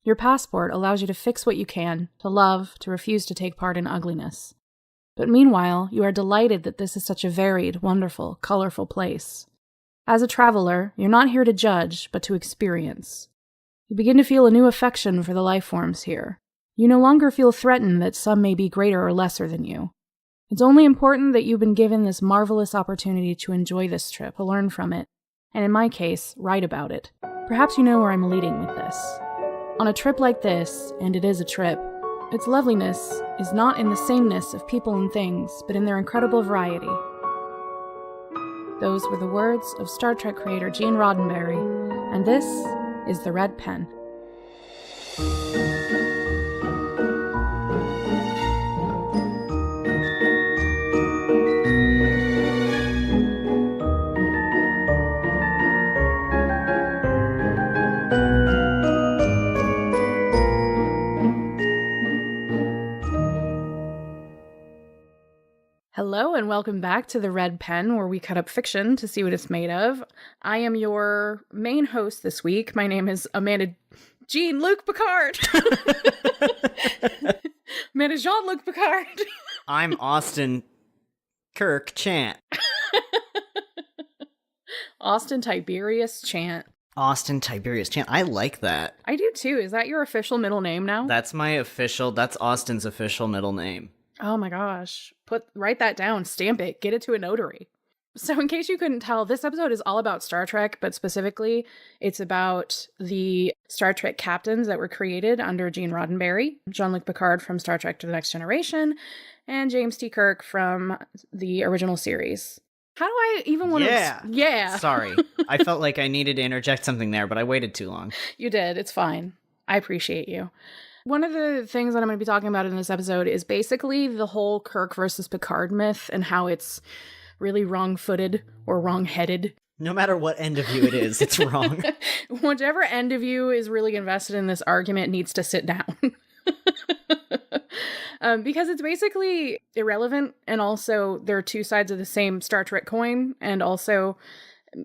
Your passport allows you to fix what you can, to love, to refuse to take part in ugliness. But meanwhile, you are delighted that this is such a varied, wonderful, colorful place. As a traveler, you're not here to judge, but to experience. You begin to feel a new affection for the life forms here. You no longer feel threatened that some may be greater or lesser than you. It's only important that you've been given this marvelous opportunity to enjoy this trip, to learn from it, and in my case, write about it. Perhaps you know where I'm leading with this. On a trip like this, and it is a trip, its loveliness is not in the sameness of people and things, but in their incredible variety. Those were the words of Star Trek creator Gene Roddenberry, and this is The Red Pen. Hello and welcome back to The Red Pen, where we cut up fiction to see what it's made of. I am your main host this week. My name is Amanda Jean-Luc Picard. Amanda Jean-Luc Picard. I'm Austin Kirk Chant. Austin Tiberius Chant. Austin Tiberius Chant. I like that. I do too. Is that your official middle name now? That's Austin's official middle name. Oh my gosh. Write that down, stamp it, get it to a notary. So in case you couldn't tell, this episode is all about Star Trek, but specifically it's about the Star Trek captains that were created under Gene Roddenberry, Jean-Luc Picard from Star Trek to the Next Generation, and James T. Kirk from the original series. How do I even want to... Yeah. Sorry. I felt like I needed to interject something there, but I waited too long. You did. It's fine. I appreciate you. One of the things that I'm going to be talking about in this episode is basically the whole Kirk versus Picard myth and how it's really wrong-footed or wrong-headed. No matter what end of view it is, it's wrong. Whichever end of you is really invested in this argument needs to sit down. Because it's basically irrelevant, and also there are two sides of the same Star Trek coin, and also...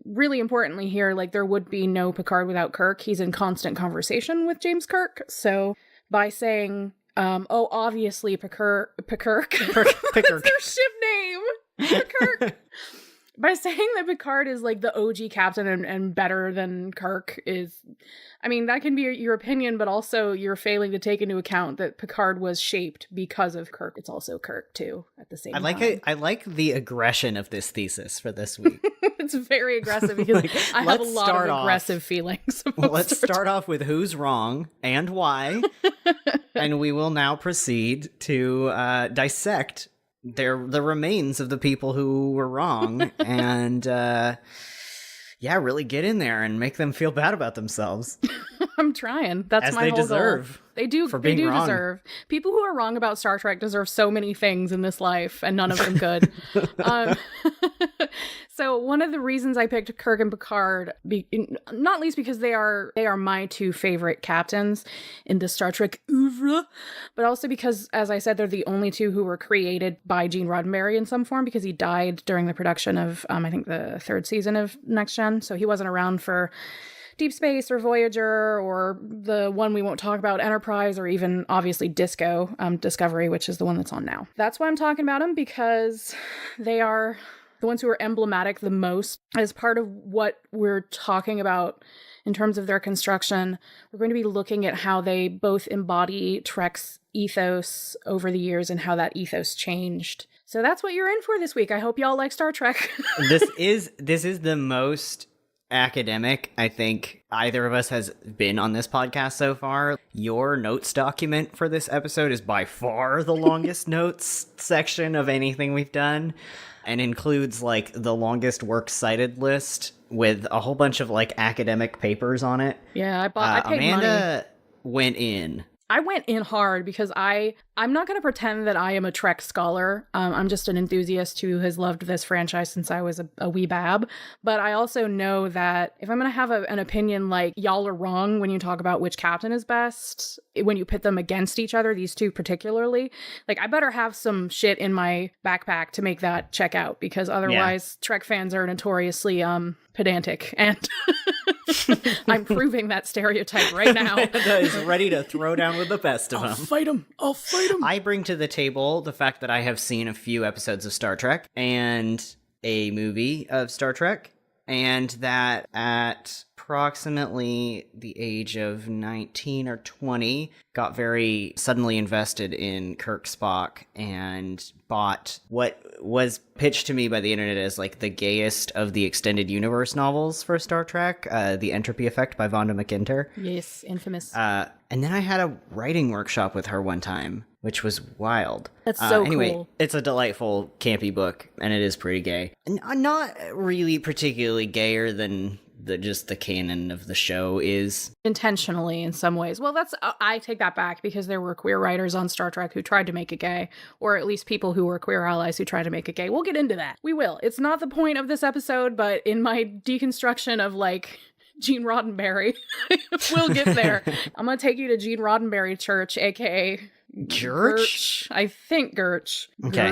really importantly here, like, there would be no Picard without Kirk. He's in constant conversation with James Kirk, so... by saying, obviously Picard. That's their ship name. Picard. By saying that Picard is like the OG captain and better than Kirk is, I mean, that can be your opinion, but also you're failing to take into account that Picard was shaped because of Kirk. It's also Kirk too at the same time. I like the aggression of this thesis for this week. It's very aggressive because I have a lot of aggressive feelings. Let's start off with who's wrong and why, and we will now proceed to dissect the remains of the people who were wrong, and really get in there and make them feel bad about themselves. I'm trying. That's my whole goal. Deserve. They do. For being wrong. Deserve. People who are wrong about Star Trek deserve so many things in this life, and none of them good. So one of the reasons I picked Kirk and Picard, not least because they are my two favorite captains in the Star Trek oeuvre, but also because, as I said, they're the only two who were created by Gene Roddenberry in some form, because he died during the production of, I think, the third season of Next Gen, so he wasn't around for Deep Space or Voyager or the one we won't talk about, Enterprise, or even obviously Discovery, which is the one that's on now. That's why I'm talking about them, because they are the ones who are emblematic the most as part of what we're talking about in terms of their construction. We're going to be looking at how they both embody Trek's ethos over the years and how that ethos changed. So that's what you're in for this week. I hope y'all like Star Trek. This is the most academic I think either of us has been on this podcast so far. Your notes document for this episode is by far the longest notes section of anything we've done, and includes like the longest works cited list with a whole bunch of like academic papers on it. Yeah, I paid Amanda money. Went in. I went in hard because I'm not going to pretend that I am a Trek scholar. I'm just an enthusiast who has loved this franchise since I was a wee bab. But I also know that if I'm going to have an opinion like y'all are wrong when you talk about which captain is best, when you pit them against each other, these two particularly, like I better have some shit in my backpack to make that check out, because otherwise Trek fans are notoriously pedantic, and I'm proving that stereotype right now. Amanda is ready to throw down with the best of them. I'll fight him. I bring to the table the fact that I have seen a few episodes of Star Trek and a movie of Star Trek, and that at approximately the age of 19 or 20, got very suddenly invested in Kirk Spock and bought what was pitched to me by the internet as like the gayest of the extended universe novels for Star Trek, The Entropy Effect by Vonda McIntyre. Yes, infamous. And then I had a writing workshop with her one time, which was wild. That's so anyway, cool. It's a delightful, campy book, and it is pretty gay. Not really particularly gayer than just the canon of the show is. Intentionally in some ways. Well, I take that back, because there were queer writers on Star Trek who tried to make it gay, or at least people who were queer allies who tried to make it gay. We'll get into that. We will. It's not the point of this episode, but in my deconstruction of like Gene Roddenberry, we'll get there. I'm going to take you to Gene Roddenberry Church, aka Gerch? I think Gerch. Okay.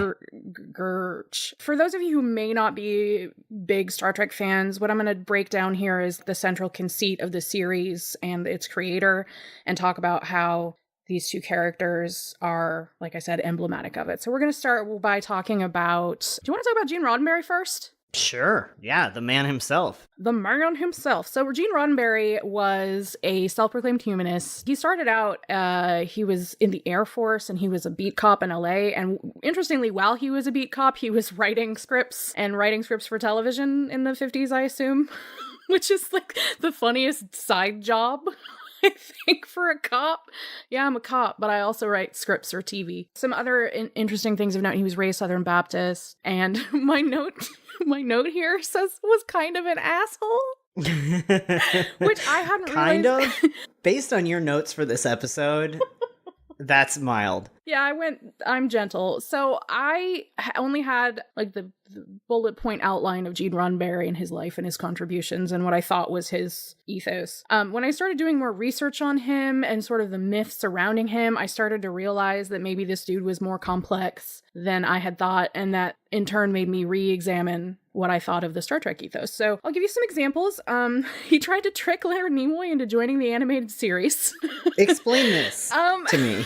Gerch. For those of you who may not be big Star Trek fans, what I'm going to break down here is the central conceit of the series and its creator, and talk about how these two characters are, like I said, emblematic of it. So we're going to start by talking about... Do you want to talk about Gene Roddenberry first? Sure. Yeah, the man himself. The man himself. So Gene Roddenberry was a self-proclaimed humanist. He started out, he was in the Air Force, and he was a beat cop in LA. And interestingly, while he was a beat cop, he was writing scripts for television in the 50s, I assume, which is like the funniest side job, I think, for a cop. Yeah, I'm a cop, but I also write scripts for TV. Some other interesting things of note: he was raised Southern Baptist, and my note here says was kind of an asshole, which I hadn't kind realized. of. Based on your notes for this episode, that's mild. Yeah, I'm gentle. So I only had like the bullet point outline of Gene Roddenberry and his life and his contributions and what I thought was his ethos. When I started doing more research on him and sort of the myths surrounding him, I started to realize that maybe this dude was more complex than I had thought, and that in turn made me re-examine what I thought of the Star Trek ethos. So I'll give you some examples. He tried to trick Leonard Nimoy into joining the animated series. Explain this to me.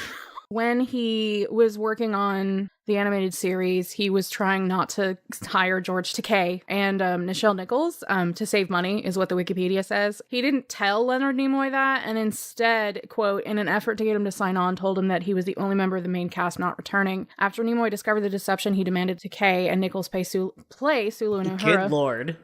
When he was working on the animated series, he was trying not to hire George Takei and Nichelle Nichols to save money, is what the Wikipedia says. He didn't tell Leonard Nimoy that, and instead, quote, in an effort to get him to sign on, told him that he was the only member of the main cast not returning. After Nimoy discovered the deception, he demanded Takei and Nichols play Sulu and Uhura. Good lord.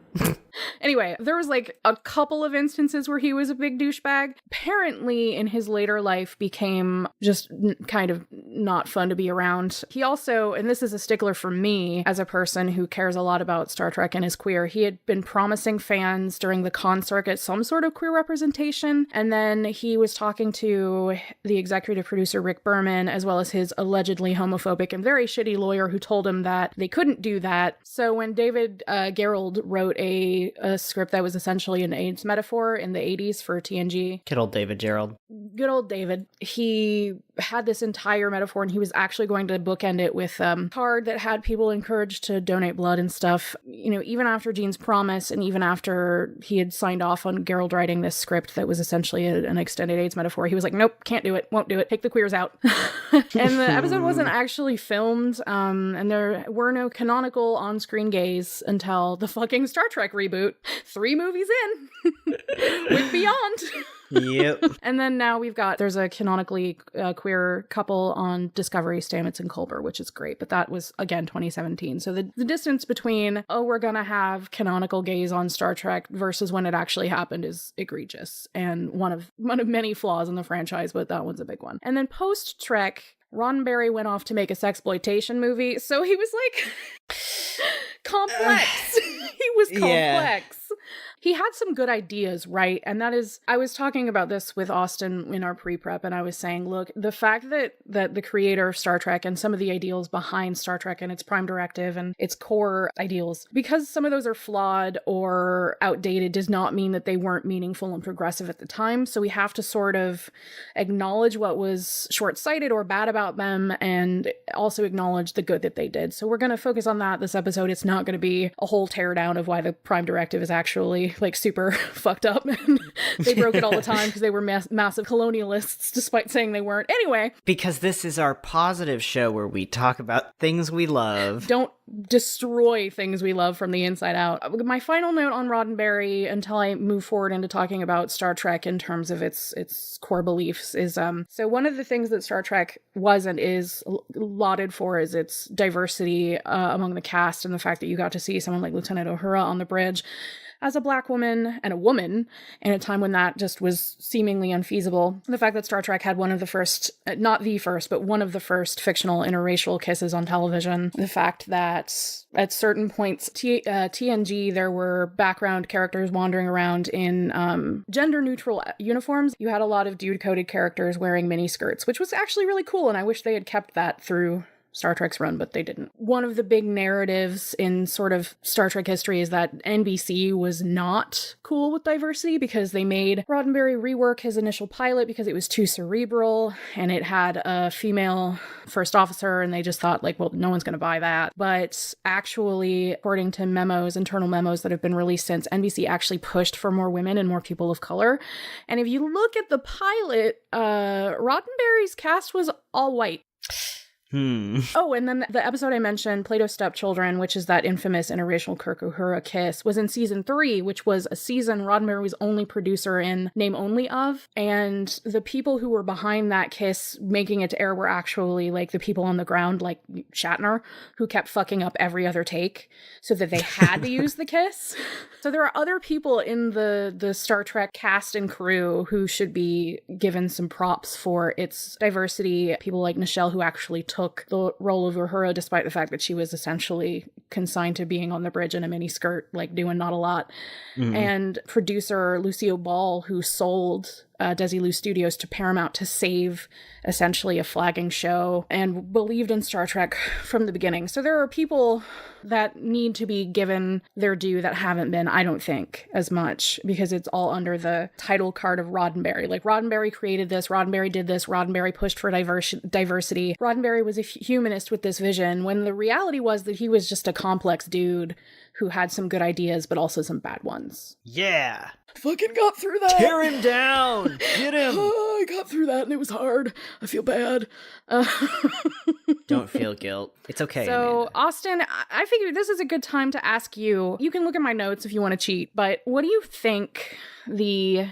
Anyway, there was like a couple of instances where he was a big douchebag. Apparently, in his later life, became just kind of not fun to be around. He also, and this is a stickler for me as a person who cares a lot about Star Trek and is queer, he had been promising fans during the con circuit some sort of queer representation, and then he was talking to the executive producer Rick Berman, as well as his allegedly homophobic and very shitty lawyer, who told him that they couldn't do that. So when David Gerrold wrote a script that was essentially an AIDS metaphor in the 80s for TNG. Good old David Gerrold. Good old David. He had this entire metaphor, and he was actually going to bookend it with a card that had people encouraged to donate blood and stuff. You know, even after Gene's promise, and even after he had signed off on Gerrold writing this script that was essentially an extended AIDS metaphor, he was like, nope, can't do it, won't do it, take the queers out. And the episode wasn't actually filmed, and there were no canonical on-screen gays until the fucking Star Trek reboot, 3 movies in, with Beyond. Yep. And then now there's a canonically queer couple on Discovery, Stamets and Culber, which is great. But that was, again, 2017. So the distance between, we're going to have canonical gays on Star Trek versus when it actually happened is egregious. And one of many flaws in the franchise, but that one's a big one. And then post-Trek, Roddenberry went off to make a sexploitation movie. So he was like complex. He was complex. Yeah. he had some good ideas, right? And that is, I was talking about this with Austin in our pre-prep, and I was saying, look, the fact that the creator of Star Trek and some of the ideals behind Star Trek and its prime directive and its core ideals, because some of those are flawed or outdated, does not mean that they weren't meaningful and progressive at the time. So we have to sort of acknowledge what was short-sighted or bad about them, and also acknowledge the good that they did. So we're going to focus on that this episode. It's not going to be a whole teardown of why the prime directive is actually like super fucked up and they broke it all the time because they were massive colonialists despite saying they weren't. Anyway, because this is our positive show where we talk about things we love. Don't destroy things we love from the inside out. My final note on Roddenberry, until I move forward into talking about Star Trek in terms of its core beliefs, is so one of the things that Star Trek was and is lauded for is its diversity among the cast, and the fact that you got to see someone like Lieutenant Uhura on the bridge as a Black woman and a woman in a time when that just was seemingly unfeasible. The fact that Star Trek had one of the first, not the first, but one of the first fictional interracial kisses on television. The fact that at certain points, TNG, there were background characters wandering around in gender-neutral uniforms. You had a lot of dude-coded characters wearing miniskirts, which was actually really cool, and I wish they had kept that through Star Trek's run, but they didn't. One of the big narratives in sort of Star Trek history is that NBC was not cool with diversity because they made Roddenberry rework his initial pilot because it was too cerebral and it had a female first officer, and they just thought like, well, no one's going to buy that. But actually, according to internal memos that have been released since, NBC actually pushed for more women and more people of color. And if you look at the pilot, Roddenberry's cast was all white. Oh, and then the episode I mentioned, Plato's Stepchildren, which is that infamous interracial Kirk Uhura kiss, was in season 3, which was a season Roddenberry was only producer in name only of. And the people who were behind that kiss making it to air were actually like the people on the ground, like Shatner, who kept fucking up every other take so that they had to use the kiss. So there are other people in the Star Trek cast and crew who should be given some props for its diversity. People like Nichelle, who actually took the role of Uhura despite the fact that she was essentially consigned to being on the bridge in a mini skirt, like doing not a lot. Mm-hmm. And producer Lucille Ball, who sold Desilu Studios to Paramount to save essentially a flagging show and believed in Star Trek from the beginning. So there are people that need to be given their due that haven't been, I don't think, as much, because it's all under the title card of Roddenberry. Like, Roddenberry created this, Roddenberry did this, Roddenberry pushed for diversity. Roddenberry was a humanist with this vision, when the reality was that he was just a complex dude who had some good ideas, but also some bad ones. Yeah. Fucking got through that. Tear him down. Get him. Oh, I got through that and it was hard. I feel bad. Don't feel guilt. It's okay. So, Amanda. Austin, I figured this is a good time to ask you. You can look at my notes if you want to cheat, but what do you think the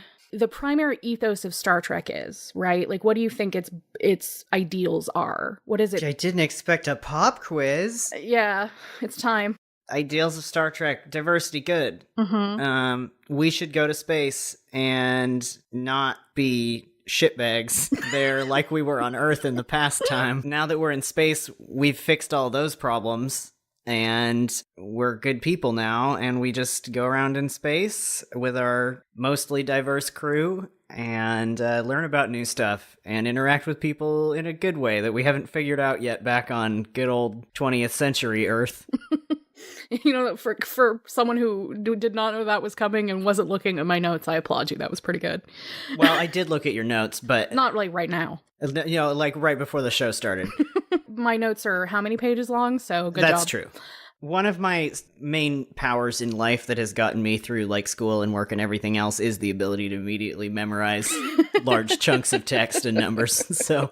primary ethos of Star Trek is, right? Like, what do you think its ideals are? What is it? I didn't expect a pop quiz. Yeah, it's time. Ideals of Star Trek: diversity, good. Mm-hmm. We should go to space and not be shitbags there like we were on Earth in the past time. Now that we're in space, we've fixed all those problems, and we're good people now, and we just go around in space with our mostly diverse crew and learn about new stuff and interact with people in a good way that we haven't figured out yet back on good old 20th century Earth. You know, for someone who did not know that was coming and wasn't looking at my notes, I applaud you. That was pretty good. Well, I did look at your notes, but not like right now. You know, like right before the show started. My notes are how many pages long, so good job. That's true. One of my main powers in life that has gotten me through like school and work and everything else is the ability to immediately memorize large chunks of text and numbers. So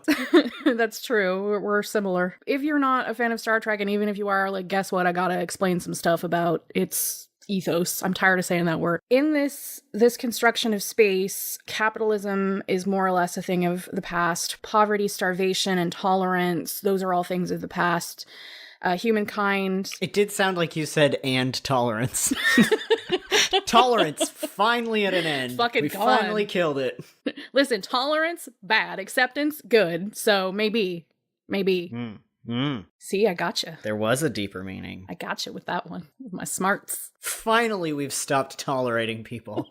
that's true. We're similar. If you're not a fan of Star Trek, and even if you are, like, guess what? I gotta explain some stuff about its ethos. I'm tired of saying that word. In this construction of space, capitalism is more or less a thing of the past. Poverty, starvation, intolerance, those are all things of the past. Humankind. It did sound like you said "and tolerance." Tolerance finally at an end. Fucking we finally killed it. Listen, tolerance bad, acceptance good. So maybe. See, I gotcha. There was a deeper meaning. I gotcha with that one, with my smarts. Finally, we've stopped tolerating people.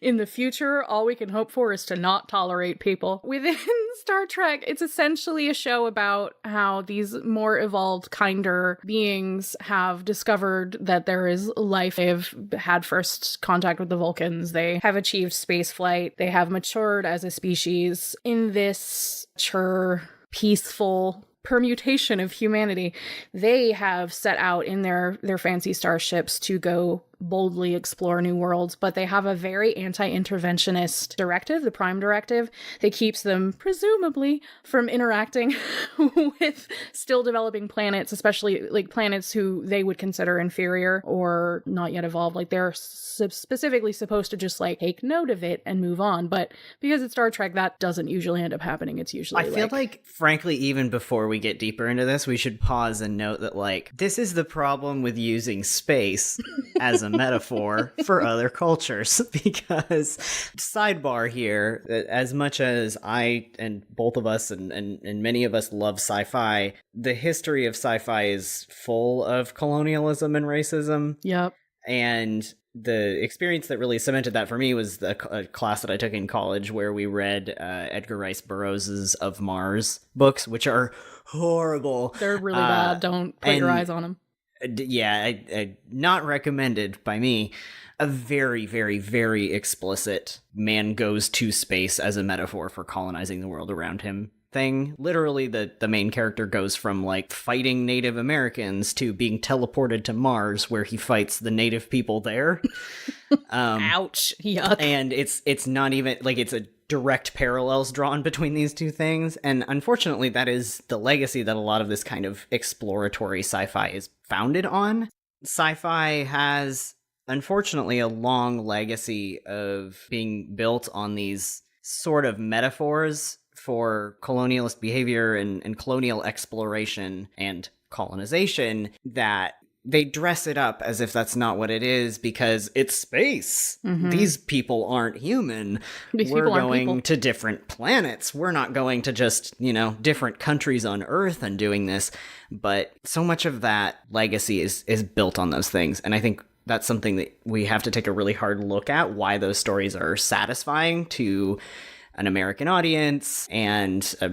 In the future, all we can hope for is to not tolerate people. Within Star Trek, it's essentially a show about how these more evolved, kinder beings have discovered that there is life. They've had first contact with the Vulcans. They have achieved space flight. They have matured as a species. In this mature, peaceful permutation of humanity, they have set out in their fancy starships to go boldly explore new worlds, but they have a very anti-interventionist directive, the Prime Directive, that keeps them, presumably, from interacting with still developing planets, especially like planets who they would consider inferior or not yet evolved. Like they're specifically supposed to just like take note of it and move on, but because it's Star Trek, that doesn't usually end up happening. It's usually I feel like, frankly, even before we get deeper into this, we should pause and note that, like, this is the problem with using space as a metaphor for other cultures, because sidebar here, as much as I and both of us and many of us love sci-fi, the history of sci-fi is full of colonialism and racism. Yep. And the experience that really cemented that for me was a class that I took in college where we read Edgar Rice Burroughs's Of Mars books, which are horrible. They're really bad. Don't put your eyes on them. Yeah, not recommended by me. A very, very, very explicit man goes to space as a metaphor for colonizing the world around him thing. Literally, the main character goes from like fighting Native Americans to being teleported to Mars, where he fights the native people there. Ouch. Yuck. And it's not even like it's a direct parallels drawn between these two things, and unfortunately that is the legacy that a lot of this kind of exploratory sci-fi is founded on. Sci-fi has unfortunately a long legacy of being built on these sort of metaphors for colonialist behavior and colonial exploration and colonization that they dress it up as if that's not what it is because it's space. Mm-hmm. These people aren't human. We're going to different planets. We're not going to just, different countries on Earth and doing this. But so much of that legacy is built on those things. And I think that's something that we have to take a really hard look at, why those stories are satisfying to an American audience and a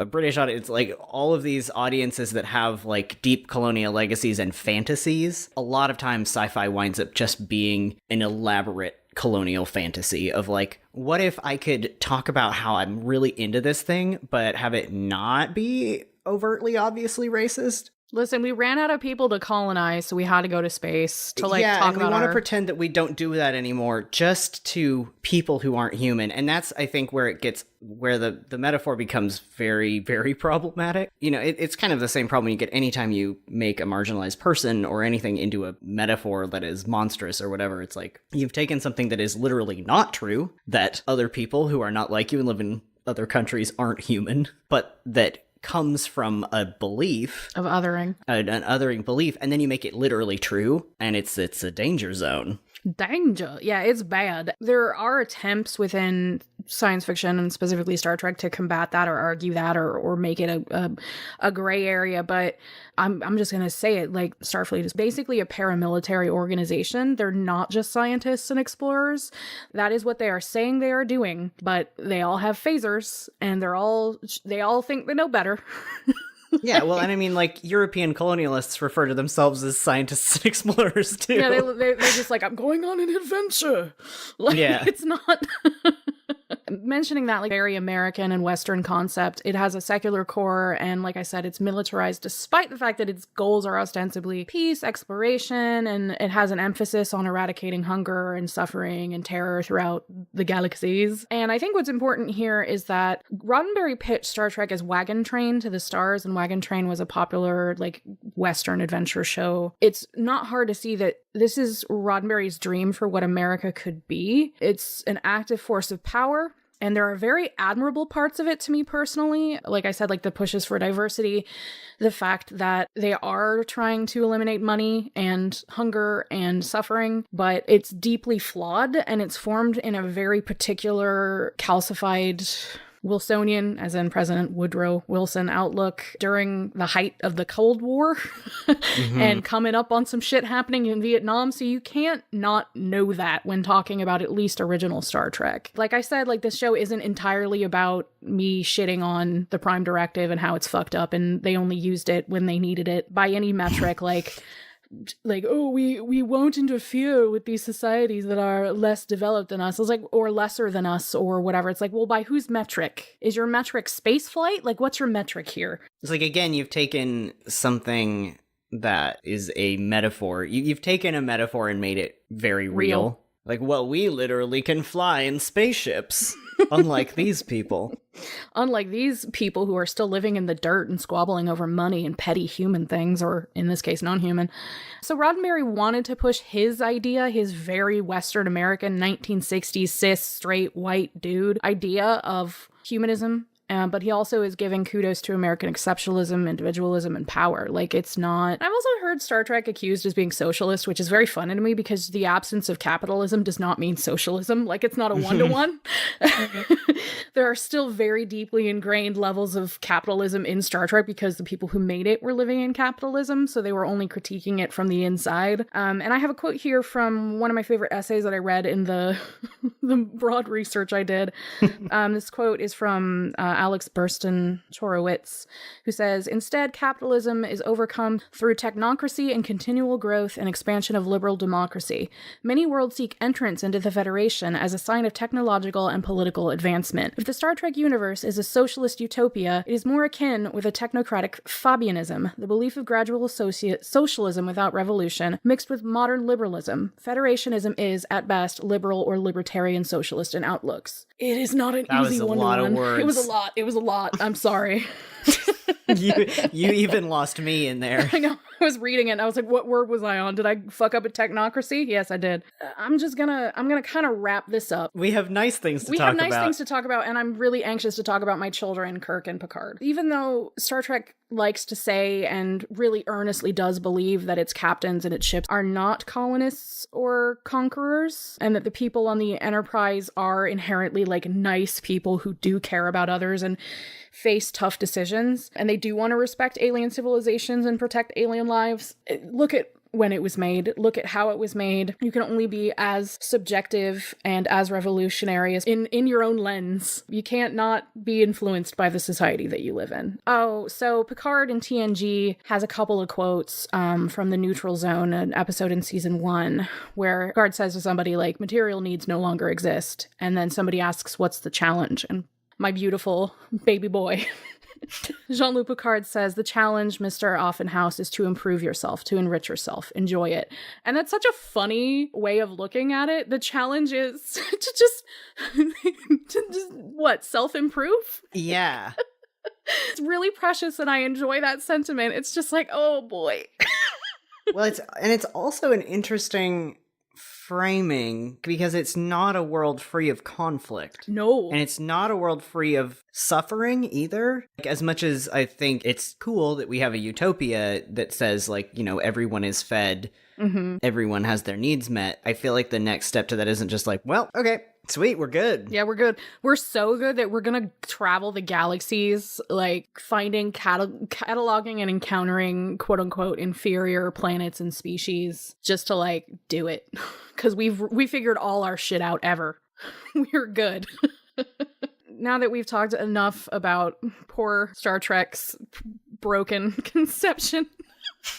British audience, like all of these audiences that have like deep colonial legacies and fantasies. A lot of times sci-fi winds up just being an elaborate colonial fantasy of like, what if I could talk about how I'm really into this thing, but have it not be overtly obviously racist? Listen, we ran out of people to colonize, so we had to go to space to talk about. We want to pretend that we don't do that anymore, just to people who aren't human, and that's I think where the metaphor becomes very, very problematic. It's kind of the same problem you get anytime you make a marginalized person or anything into a metaphor that is monstrous or whatever. It's like you've taken something that is literally not true, that other people who are not like you and live in other countries aren't human, but that comes from a belief of othering, an othering belief, and then you make it literally true, and it's a danger zone. Danger. Yeah, it's bad. There are attempts within science fiction and specifically Star Trek to combat that or argue that or make it a gray area, but I'm just gonna say it, like Starfleet is basically a paramilitary organization. They're not just scientists and explorers. That is what they are saying they are doing, but they all have phasers and they all think they know better. Yeah, well, and I mean, like, European colonialists refer to themselves as scientists and explorers, too. Yeah, they're just like, I'm going on an adventure. Like, yeah. It's not... Mentioning that, like, very American and Western concept, it has a secular core, and like I said, it's militarized despite the fact that its goals are ostensibly peace, exploration, and it has an emphasis on eradicating hunger and suffering and terror throughout the galaxies. And I think what's important here is that Roddenberry pitched Star Trek as Wagon Train to the stars, and Wagon Train was a popular, like, Western adventure show. It's not hard to see that this is Roddenberry's dream for what America could be. It's an active force of power, and there are very admirable parts of it to me personally. Like I said, like the pushes for diversity, the fact that they are trying to eliminate money and hunger and suffering, but it's deeply flawed and it's formed in a very particular calcified Wilsonian, as in President Woodrow Wilson outlook during the height of the Cold War and coming up on some shit happening in Vietnam. So you can't not know that when talking about at least original Star Trek. Like I said, like this show isn't entirely about me shitting on the Prime Directive and how it's fucked up and they only used it when they needed it by any metric. Like, oh, we won't interfere with these societies that are less developed than us. I was like, or lesser than us or whatever. It's like, well, by whose metric? Is your metric space flight? Like, what's your metric here? It's like, again, you've taken something that is a metaphor. You've taken a metaphor and made it very real. Like, well, we literally can fly in spaceships, unlike these people. Unlike these people who are still living in the dirt and squabbling over money and petty human things, or in this case, non-human. So Roddenberry wanted to push his idea, his very Western American 1960s cis, straight, white dude idea of humanism. But he also is giving kudos to American exceptionalism, individualism, and power. Like, it's not... I've also heard Star Trek accused as being socialist, which is very funny to me because the absence of capitalism does not mean socialism. Like, it's not a one-to-one. There are still very deeply ingrained levels of capitalism in Star Trek because the people who made it were living in capitalism, so they were only critiquing it from the inside. And I have a quote here from one of my favorite essays that I read in the broad research I did. This quote is from... Alex Burstyn Chorowitz, who says, "Instead, capitalism is overcome through technocracy and continual growth and expansion of liberal democracy. Many worlds seek entrance into the Federation as a sign of technological and political advancement. If the Star Trek universe is a socialist utopia, it is more akin with a technocratic Fabianism, the belief of gradual socialism without revolution, mixed with modern liberalism. Federationism is, at best, liberal or libertarian socialist in outlooks." It is not an easy one. That was a lot of words. It was a lot. I'm sorry. You even lost me in there. I know. I was reading it and I was like, what word was I on? Did I fuck up a technocracy? Yes, I did. I'm gonna kind of wrap this up. We have nice things to talk about. We have nice things to talk about, and I'm really anxious to talk about my children, Kirk and Picard. Even though Star Trek likes to say and really earnestly does believe that its captains and its ships are not colonists or conquerors, and that the people on the Enterprise are inherently like nice people who do care about others and face tough decisions, and they do want to respect alien civilizations and protect alien lives. Look at when it was made. Look at how it was made. You can only be as subjective and as revolutionary as in your own lens. You can't not be influenced by the society that you live in. Oh, so Picard in TNG has a couple of quotes from the Neutral Zone, an episode in season 1, where Picard says to somebody like, "Material needs no longer exist." And then somebody asks, "What's the challenge?" And my beautiful baby boy Jean-Luc Picard says, "The challenge, Mr. Offenhouse, is to improve yourself, to enrich yourself, enjoy it." And that's such a funny way of looking at it. The challenge is to just what, self-improve? Yeah. It's really precious and I enjoy that sentiment. It's just like, oh boy. Well, it's also an interesting framing because it's not a world free of conflict. No. And it's not a world free of suffering either. Like, as much as I think it's cool that we have a utopia that says, like, you know, everyone is fed, everyone has their needs met, I feel like the next step to that isn't just like, well, okay, sweet, we're good. Yeah, we're good. We're so good that we're gonna travel the galaxies, like finding, cataloging and encountering quote-unquote inferior planets and species just to like do it. Because we figured all our shit out ever. We're good. Now that we've talked enough about poor Star Trek's broken conception,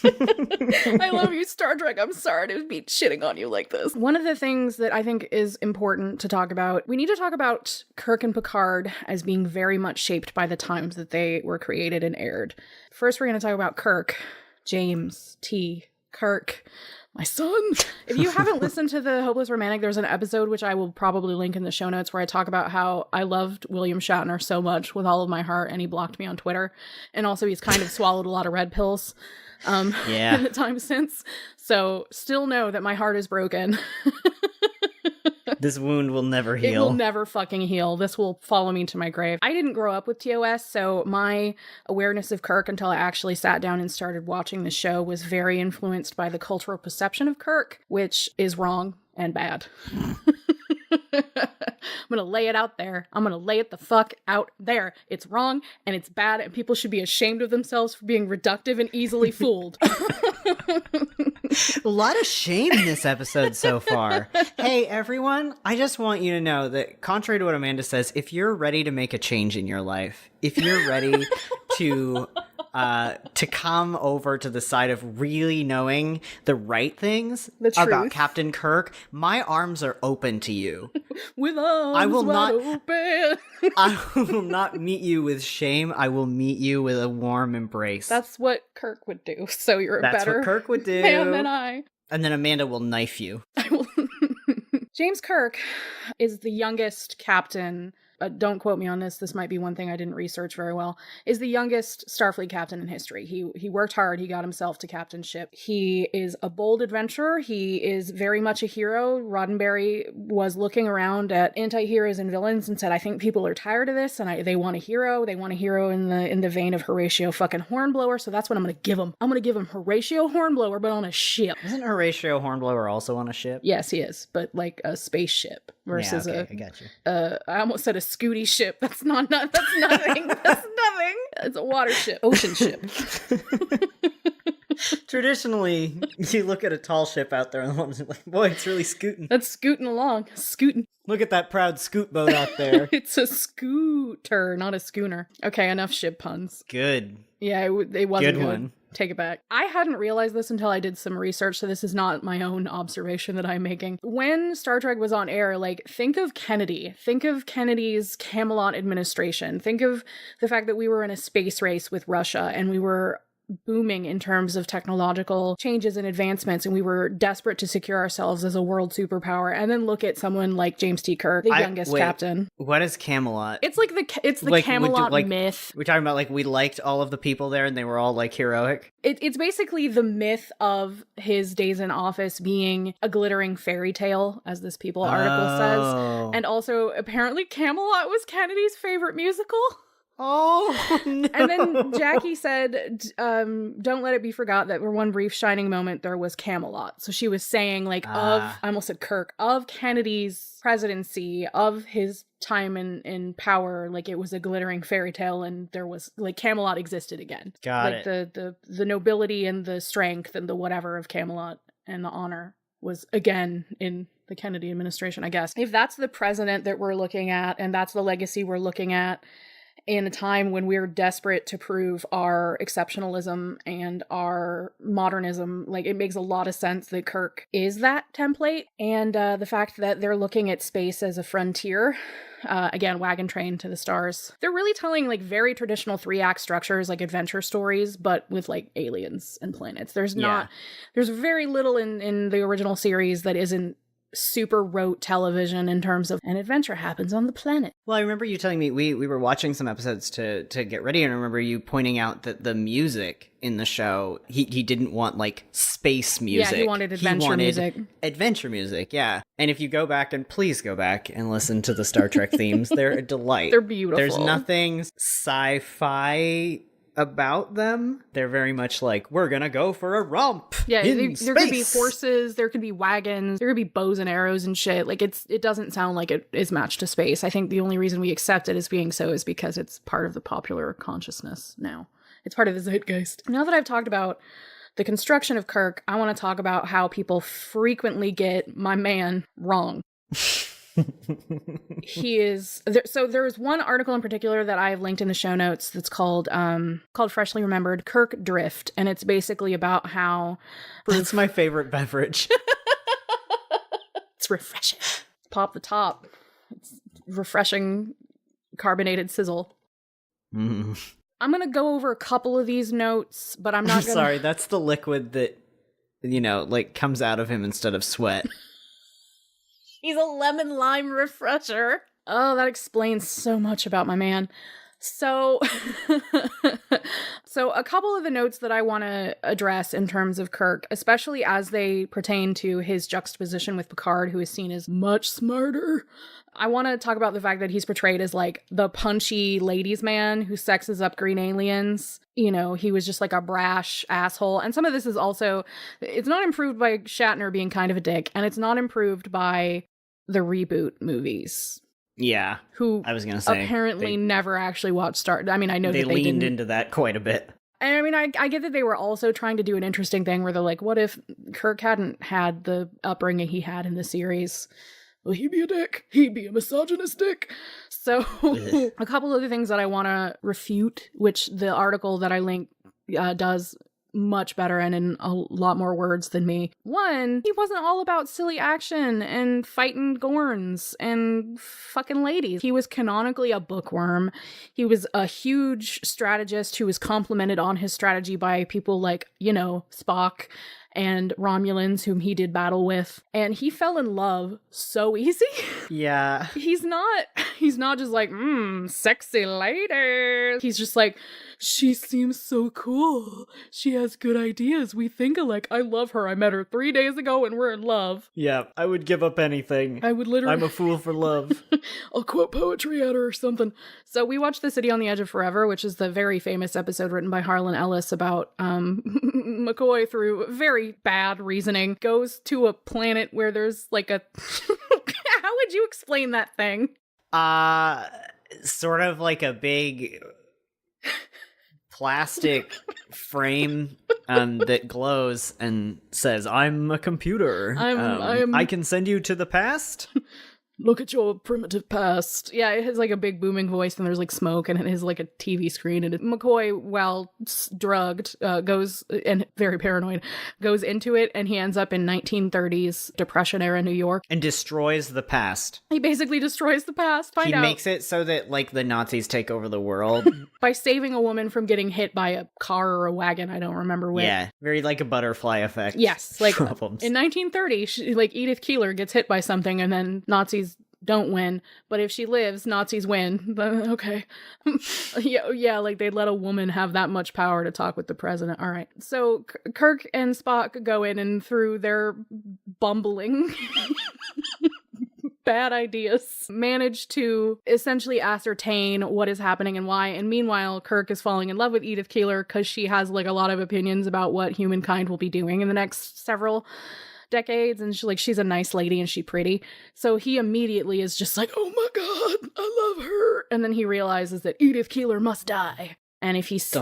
I love you, Star Trek. I'm sorry to be shitting on you like this. One of the things that I think is important to talk about, we need to talk about Kirk and Picard as being very much shaped by the times that they were created and aired. First, we're going to talk about Kirk, James T. Kirk, my son. If you haven't listened to The Hopeless Romantic, there's an episode, which I will probably link in the show notes, where I talk about how I loved William Shatner so much with all of my heart, and he blocked me on Twitter. And also he's kind of swallowed a lot of red pills in the time since. So still know that my heart is broken. This wound will never heal. It will never fucking heal. This will follow me to my grave. I didn't grow up with TOS, so my awareness of Kirk until I actually sat down and started watching the show was very influenced by the cultural perception of Kirk, which is wrong and bad. I'm gonna lay it out there. I'm gonna lay it the fuck out there. It's wrong and it's bad, and people should be ashamed of themselves for being reductive and easily fooled. A lot of shame in this episode so far. Hey, everyone, I just want you to know that, contrary to what Amanda says, if you're ready to make a change in your life, if you're ready to come over to the side of really knowing the right things about Captain Kirk, my arms are open to you. With arms wide open. I will not meet you with shame. I will meet you with a warm embrace. That's what Kirk would do. So you're That's better what Kirk would do. man than I. And then Amanda will knife you. I will. James Kirk is the youngest captain. Don't quote me on this. This might be one thing I didn't research very well. Is the youngest Starfleet captain in history. He worked hard. He got himself to captainship. He is a bold adventurer. He is very much a hero. Roddenberry was looking around at anti-heroes and villains and said, I think people are tired of this and they want a hero. They want a hero in the vein of Horatio fucking Hornblower. So that's what I'm going to give him. I'm going to give him Horatio Hornblower, but on a ship. Isn't Horatio Hornblower also on a ship? Yes, he is. But like a spaceship versus I got you. I almost said a Scooty ship. That's nothing. That's nothing. It's a water ship. Ocean ship. Traditionally, you look at a tall ship out there and one's like, boy, it's really scooting. That's scooting along. Scooting. Look at that proud scoot boat out there. It's a scooter, not a schooner. Okay, enough ship puns. Good. Yeah, it wasn't good. One. Take it back. I hadn't realized this until I did some research, so this is not my own observation that I'm making. When Star Trek was on air, like, think of Kennedy. Think of Kennedy's Camelot administration. Think of the fact that we were in a space race with Russia, and we were booming in terms of technological changes and advancements, and we were desperate to secure ourselves as a world superpower. And then look at someone like James T. Kirk, the youngest captain. What is Camelot? It's like the Camelot myth. We're talking about like we liked all of the people there and they were all like heroic. It's basically the myth of his days in office being a glittering fairy tale, as this People article says. And also apparently Camelot was Kennedy's favorite musical. Oh, no. And then Jackie said, don't let it be forgot that for one brief shining moment, there was Camelot. So she was saying, like, I almost said Kirk, of Kennedy's presidency, of his time in power, like, it was a glittering fairy tale, and there was, like, Camelot existed again. Got it. Like, the nobility and the strength and the whatever of Camelot and the honor was again in the Kennedy administration, I guess. If that's the president that we're looking at, and that's the legacy we're looking at, in a time when we're desperate to prove our exceptionalism and our modernism, like, it makes a lot of sense that Kirk is that template. And the fact that they're looking at space as a frontier, again, wagon train to the stars. They're really telling, like, very traditional 3-act structures, like adventure stories, but with, like, aliens and planets. There's very little in the original series that isn't super rote television in terms of an adventure happens on the planet. Well, I remember you telling me we were watching some episodes to get ready, and I remember you pointing out that the music in the show, he didn't want like space music. Yeah, he wanted adventure music. Adventure music, yeah. And if you go back, and please go back and listen to the Star Trek themes, they're a delight. They're beautiful. There's nothing sci-fi about them. They're very much like, we're gonna go for a romp. Yeah, there could be horses, there could be wagons, there could be bows and arrows and shit. Like, it doesn't sound like it is matched to space. I think the only reason we accept it as being so is because it's part of the popular consciousness now. It's part of the zeitgeist. Now that I've talked about the construction of Kirk, I want to talk about how people frequently get my man wrong. He is so there's one article in particular that I've linked in the show notes that's called Freshly Remembered Kirk Drift, and it's basically about how that's my favorite beverage. It's refreshing. Pop the top. It's refreshing carbonated sizzle. I'm gonna go over a couple of these notes, but I'm not gonna... Sorry, that's the liquid that, you know, like, comes out of him instead of sweat. He's a lemon lime refresher. Oh, that explains so much about my man. So, a couple of the notes that I want to address in terms of Kirk, especially as they pertain to his juxtaposition with Picard, who is seen as much smarter. I want to talk about the fact that he's portrayed as, like, the punchy ladies' man who sexes up green aliens. You know, he was just like a brash asshole. And some of this is also, it's not improved by Shatner being kind of a dick, and it's not improved by the reboot movies. Yeah. Who I was going to say. Apparently never actually watched Star... I mean, I know they that they leaned didn't... into that quite a bit. And I mean, I get that they were also trying to do an interesting thing where they're like, what if Kirk hadn't had the upbringing he had in the series? Well, he'd be a dick. He'd be a misogynist dick. So a couple other things that I want to refute, which the article that I linked does much better and in a lot more words than me. One, he wasn't all about silly action and fighting Gorns and fucking ladies. He was canonically a bookworm. He was a huge strategist who was complimented on his strategy by people like, Spock and Romulans whom he did battle with. And he fell in love so easy. Yeah. He's not just like, sexy lady. He's just like, she seems so cool. She has good ideas. We think alike. I love her. I met her 3 days ago and we're in love. Yeah, I would give up anything. I would literally... I'm a fool for love. I'll quote poetry at her or something. So we watched The City on the Edge of Forever, which is the very famous episode written by Harlan Ellis about McCoy, through very bad reasoning, goes to a planet where there's like a... How would you explain that thing? Sort of like a big plastic frame that glows and says, I'm a computer. I can send you to the past. Look at your primitive past. Yeah, it has like a big booming voice and there's like smoke and it has like a TV screen, and McCoy, while drugged, goes, and very paranoid, goes into it, and he ends up in 1930s Depression era New York. And destroys the past. He basically destroys the past. He makes it so that like the Nazis take over the world. By saving a woman from getting hit by a car or a wagon, I don't remember which. Yeah, very like a butterfly effect. Yes, like problems. In 1930, like Edith Keeler gets hit by something and then Nazis don't win, but if she lives, Nazis win. Okay. yeah, like they'd let a woman have that much power to talk with the president. All right. So Kirk and Spock go in, and through their bumbling bad ideas, manage to essentially ascertain what is happening and why. And meanwhile, Kirk is falling in love with Edith Keeler because she has like a lot of opinions about what humankind will be doing in the next several decades, and she's a nice lady and she's pretty. So he immediately is just like, oh my god, I love her. And then he realizes that Edith Keeler must die. And if he's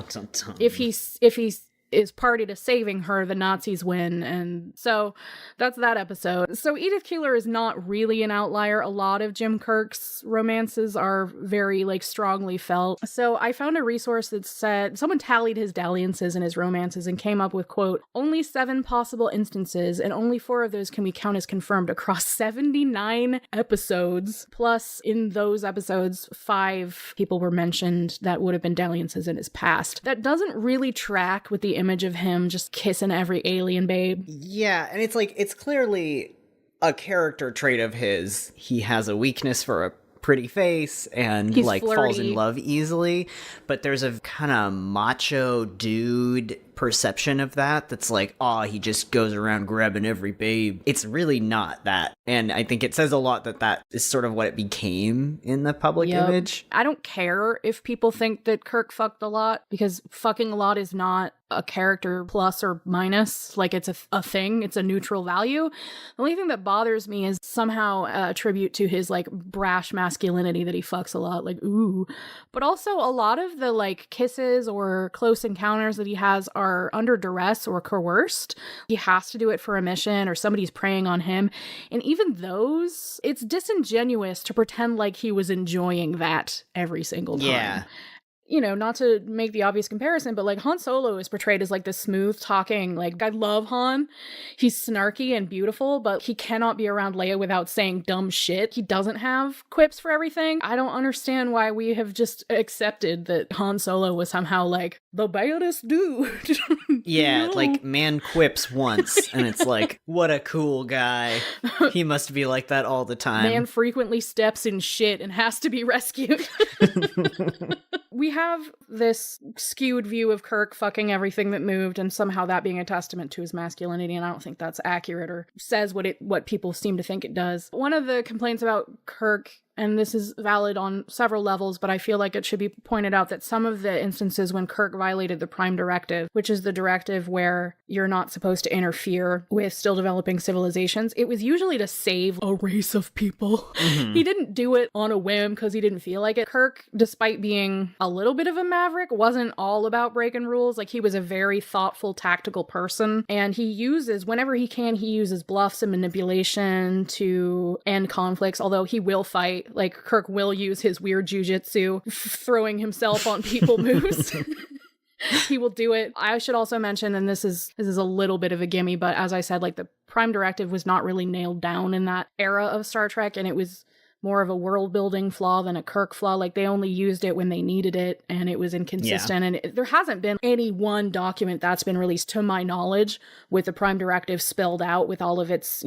is party to saving her, the Nazis win. And so that's that episode. So Edith Keeler is not really an outlier. A lot of Jim Kirk's romances are very like strongly felt. So I found a resource that said someone tallied his dalliances and his romances and came up with, quote, only 7 possible instances, and only 4 of those can we count as confirmed across 79 episodes. Plus, in those episodes, 5 people were mentioned that would have been dalliances in his past. That doesn't really track with the image of him just kissing every alien babe. Yeah, and it's like, it's clearly a character trait of his. He has a weakness for a pretty face and he's like flirty. Falls in love easily, but there's a kind of macho dude perception of that's like, oh, he just goes around grabbing every babe. It's really not that. And I think it says a lot that is sort of what it became in the public image. I don't care if people think that Kirk fucked a lot, because fucking a lot is not a character plus or minus. Like, it's a thing. It's a neutral value. The only thing that bothers me is somehow a tribute to his like brash masculinity that he fucks a lot. Like, ooh. But also a lot of the like kisses or close encounters that he has are under duress or coerced. He has to do it for a mission or somebody's preying on him. And even those, it's disingenuous to pretend like he was enjoying that every single time. Yeah. You know, not to make the obvious comparison, but like Han Solo is portrayed as like this smooth talking, like, I love Han. He's snarky and beautiful, but he cannot be around Leia without saying dumb shit. He doesn't have quips for everything. I don't understand why we have just accepted that Han Solo was somehow like the baddest dude. Yeah, like man quips once and it's like, what a cool guy. He must be like that all the time. Man frequently steps in shit and has to be rescued. We have this skewed view of Kirk fucking everything that moved and somehow that being a testament to his masculinity, and I don't think that's accurate or says what people seem to think it does. One of the complaints about Kirk and this is valid on several levels, but I feel like it should be pointed out that some of the instances when Kirk violated the Prime Directive, which is the directive where you're not supposed to interfere with still developing civilizations, it was usually to save a race of people. He didn't do it on a whim because he didn't feel like it. Kirk, despite being a little bit of a maverick, wasn't all about breaking rules. Like, he was a very thoughtful, tactical person, and he uses, whenever he can, he uses bluffs and manipulation to end conflicts, although he will fight. Like, Kirk will use his weird jujitsu, throwing himself on people moves. He will do it. I should also mention, and this is a little bit of a gimme, but as I said, like, the Prime Directive was not really nailed down in that era of Star Trek, and it was more of a world building flaw than a Kirk flaw. Like, they only used it when they needed it, and it was inconsistent. Yeah. And there hasn't been any one document that's been released, to my knowledge, with the Prime Directive spelled out with all of its,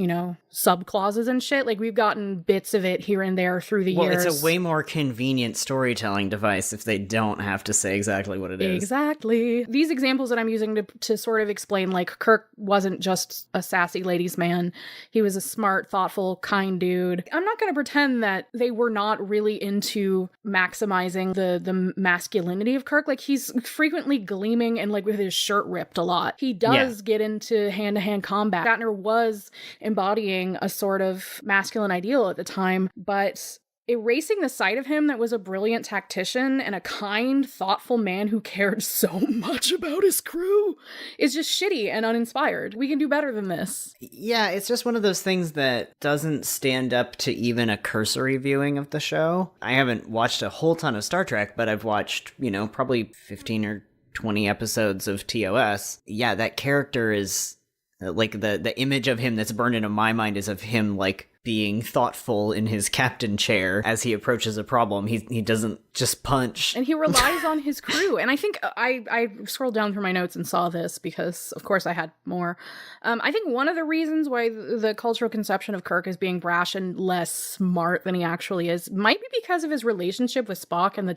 sub clauses and shit. Like, we've gotten bits of it here and there through the years. Well, it's a way more convenient storytelling device if they don't have to say exactly what it is. Exactly. These examples that I'm using to sort of explain, like, Kirk wasn't just a sassy ladies' man. He was a smart, thoughtful, kind dude. I'm not going to pretend that they were not really into maximizing the masculinity of Kirk. Like, he's frequently gleaming and, like, with his shirt ripped a lot. He does get into hand-to-hand combat. Shatner was embodying a sort of masculine ideal at the time, but erasing the side of him that was a brilliant tactician and a kind, thoughtful man who cared so much about his crew is just shitty and uninspired. We can do better than this. Yeah, it's just one of those things that doesn't stand up to even a cursory viewing of the show. I haven't watched a whole ton of Star Trek, but I've watched, probably 15 or 20 episodes of TOS. Yeah, that character is, like, the image of him that's burned into my mind is of him, like, being thoughtful in his captain chair as he approaches a problem. He doesn't just punch. And he relies on his crew. And I think I scrolled down through my notes and saw this because, of course, I had more. I think one of the reasons why the cultural conception of Kirk as being brash and less smart than he actually is might be because of his relationship with Spock and the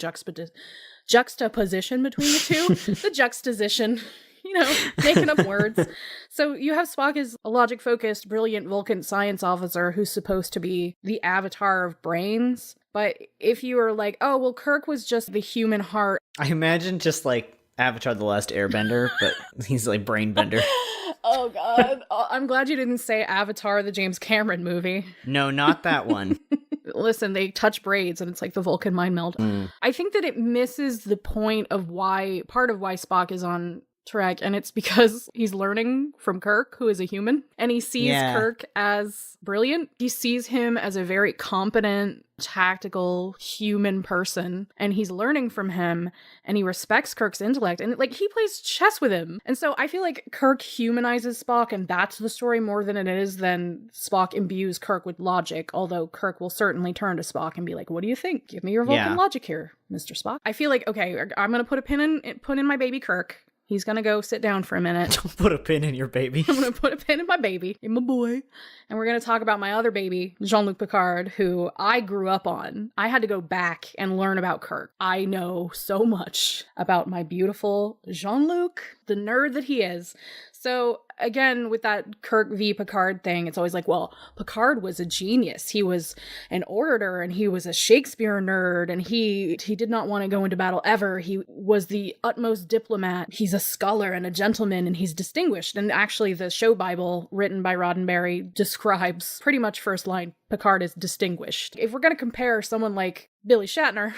juxtaposition between the two. The juxtaposition. Making up words. So you have Spock as a logic-focused, brilliant Vulcan science officer who's supposed to be the avatar of brains. But if you were like, oh, well, Kirk was just the human heart. I imagine just like Avatar The Last Airbender, but he's like Brainbender. Oh, God. I'm glad you didn't say Avatar, the James Cameron movie. No, not that one. Listen, they touch braids and it's like the Vulcan mind meld. I think that it misses the point of part of why Spock is on Trek, and it's because he's learning from Kirk, who is a human, and he sees Kirk as brilliant. He sees him as a very competent, tactical, human person, and he's learning from him, and he respects Kirk's intellect, and like he plays chess with him. And so I feel like Kirk humanizes Spock, and that's the story more than it is than Spock imbues Kirk with logic, although Kirk will certainly turn to Spock and be like, what do you think? Give me your Vulcan logic here, Mr. Spock. I feel like, okay, I'm gonna put in my baby Kirk. He's gonna go sit down for a minute. Don't put a pin in your baby. I'm gonna put a pin in my baby, in my boy. And we're gonna talk about my other baby, Jean-Luc Picard, who I grew up on. I had to go back and learn about Kirk. I know so much about my beautiful Jean-Luc, the nerd that he is. So again, with that Kirk v. Picard thing, it's always like, well, Picard was a genius. He was an orator and he was a Shakespeare nerd and he did not want to go into battle ever. He was the utmost diplomat. He's a scholar and a gentleman and he's distinguished. And actually the show Bible written by Roddenberry describes pretty much first line, Picard is distinguished. If we're going to compare someone like Billy Shatner,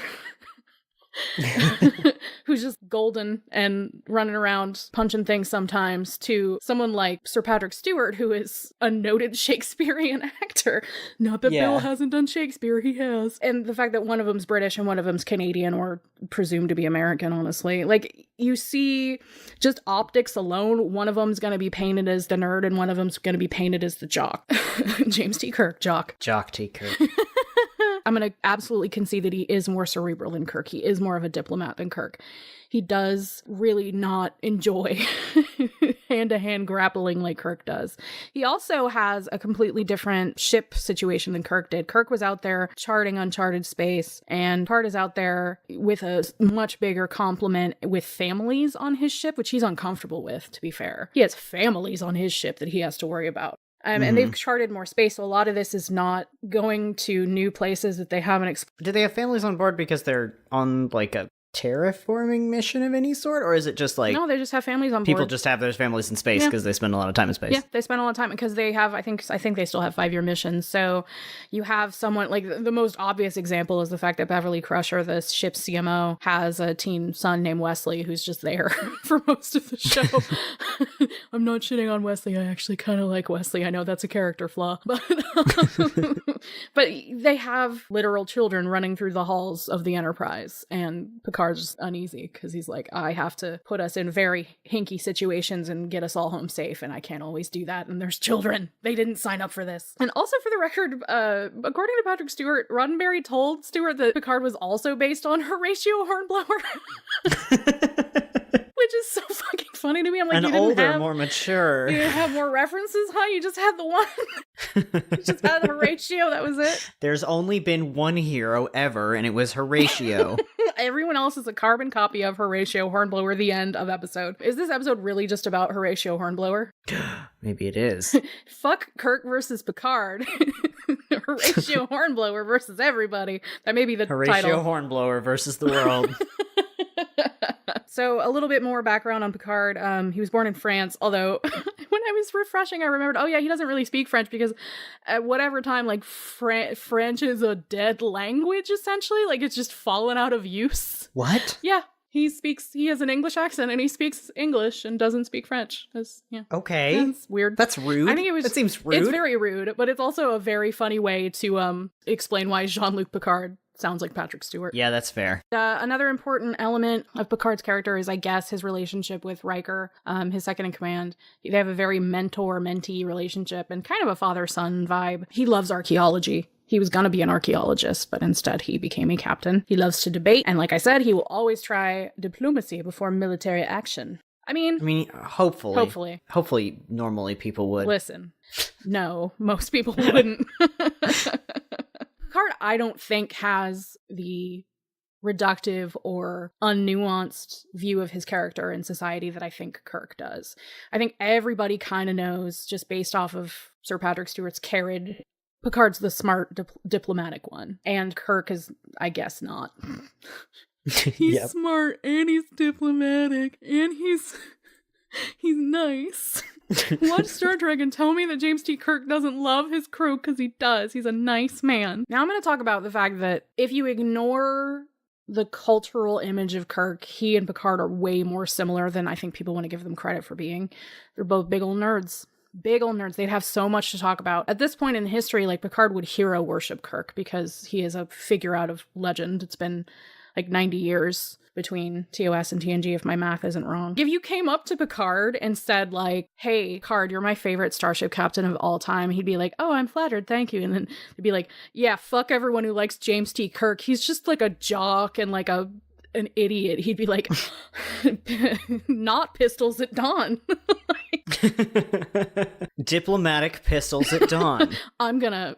who's just golden and running around punching things sometimes, to someone like Sir Patrick Stewart, who is a noted Shakespearean actor. Not that Bill hasn't done Shakespeare, he has. And the fact that one of them's British and one of them's Canadian, or presumed to be American, honestly. Like, you see, just optics alone, one of them's going to be painted as the nerd and one of them's going to be painted as the jock. James T. Kirk, Jock. Jock T. Kirk. I'm going to absolutely concede that he is more cerebral than Kirk. He is more of a diplomat than Kirk. He does really not enjoy hand-to-hand grappling like Kirk does. He also has a completely different ship situation than Kirk did. Kirk was out there charting uncharted space, and Picard is out there with a much bigger complement with families on his ship, which he's uncomfortable with, to be fair. He has families on his ship that he has to worry about. And they've charted more space, so a lot of this is not going to new places that they haven't explored. Do they have families on board because they're on like a terraforming mission of any sort, or is it just like no, they just have families on board? People just have those families in space because they spend a lot of time in space. Yeah, they spend a lot of time because they have, I think they still have 5-year missions. So you have someone like the most obvious example is the fact that Beverly Crusher, the ship's CMO, has a teen son named Wesley who's just there for most of the show. I'm not shitting on Wesley. I actually kind of like Wesley. I know that's a character flaw, but but they have literal children running through the halls of the Enterprise, and Picard's just uneasy because he's like, I have to put us in very hinky situations and get us all home safe, and I can't always do that, and there's children. They didn't sign up for this. And also, for the record, according to Patrick Stewart, Roddenberry told Stewart that Picard was also based on Horatio Hornblower. Which is so fucking funny to me. I'm like, an you didn't older, have, more mature. You didn't have more references, huh? You just had the one. You just had Horatio, that was it. There's only been one hero ever, and it was Horatio. Everyone else is a carbon copy of Horatio Hornblower, the end of episode. Is this episode really just about Horatio Hornblower? Maybe it is. Fuck Kirk versus Picard. Horatio Hornblower versus everybody. That may be the Horatio title. Hornblower versus the world. So a little bit more background on Picard. He was born in France, although when I was refreshing, I remembered, oh yeah, he doesn't really speak French because at whatever time, like French is a dead language, essentially. Like it's just fallen out of use. What? Yeah. He has an English accent and he speaks English and doesn't speak French. Okay. That's weird. That's rude. I think that seems rude. It's very rude, but it's also a very funny way to explain why Jean-Luc Picard sounds like Patrick Stewart. Yeah, that's fair. Another important element of Picard's character is, I guess, his relationship with Riker, his second in command. They have a very mentor-mentee relationship and kind of a father-son vibe. He loves archaeology. He was going to be an archaeologist, but instead he became a captain. He loves to debate, and like I said, he will always try diplomacy before military action. I mean, hopefully. Hopefully, normally people would. Listen, no, most people wouldn't. Picard, I don't think, has the reductive or unnuanced view of his character in society that I think Kirk does. I think everybody kind of knows, just based off of Sir Patrick Stewart's carried, Picard's the smart diplomatic one, and Kirk is, I guess, not. He's smart, and he's diplomatic, and he's nice. Watch Star Trek and tell me that James T. Kirk doesn't love his crew, because he does. He's a nice man. Now I'm going to talk about the fact that if you ignore the cultural image of Kirk, he and Picard are way more similar than I think people want to give them credit for being. They're both big old nerds. Big old nerds. They'd have so much to talk about. At this point in history, like, Picard would hero worship Kirk because he is a figure out of legend. It's been like 90 years between TOS and TNG, if my math isn't wrong. If you came up to Picard and said, like, hey, Picard, you're my favorite starship captain of all time, he'd be like, oh, I'm flattered, thank you. And then he'd be like, yeah, fuck everyone who likes James T. Kirk. He's just like a jock and like an idiot. He'd be like, not pistols at dawn. Diplomatic pistols at dawn. I'm gonna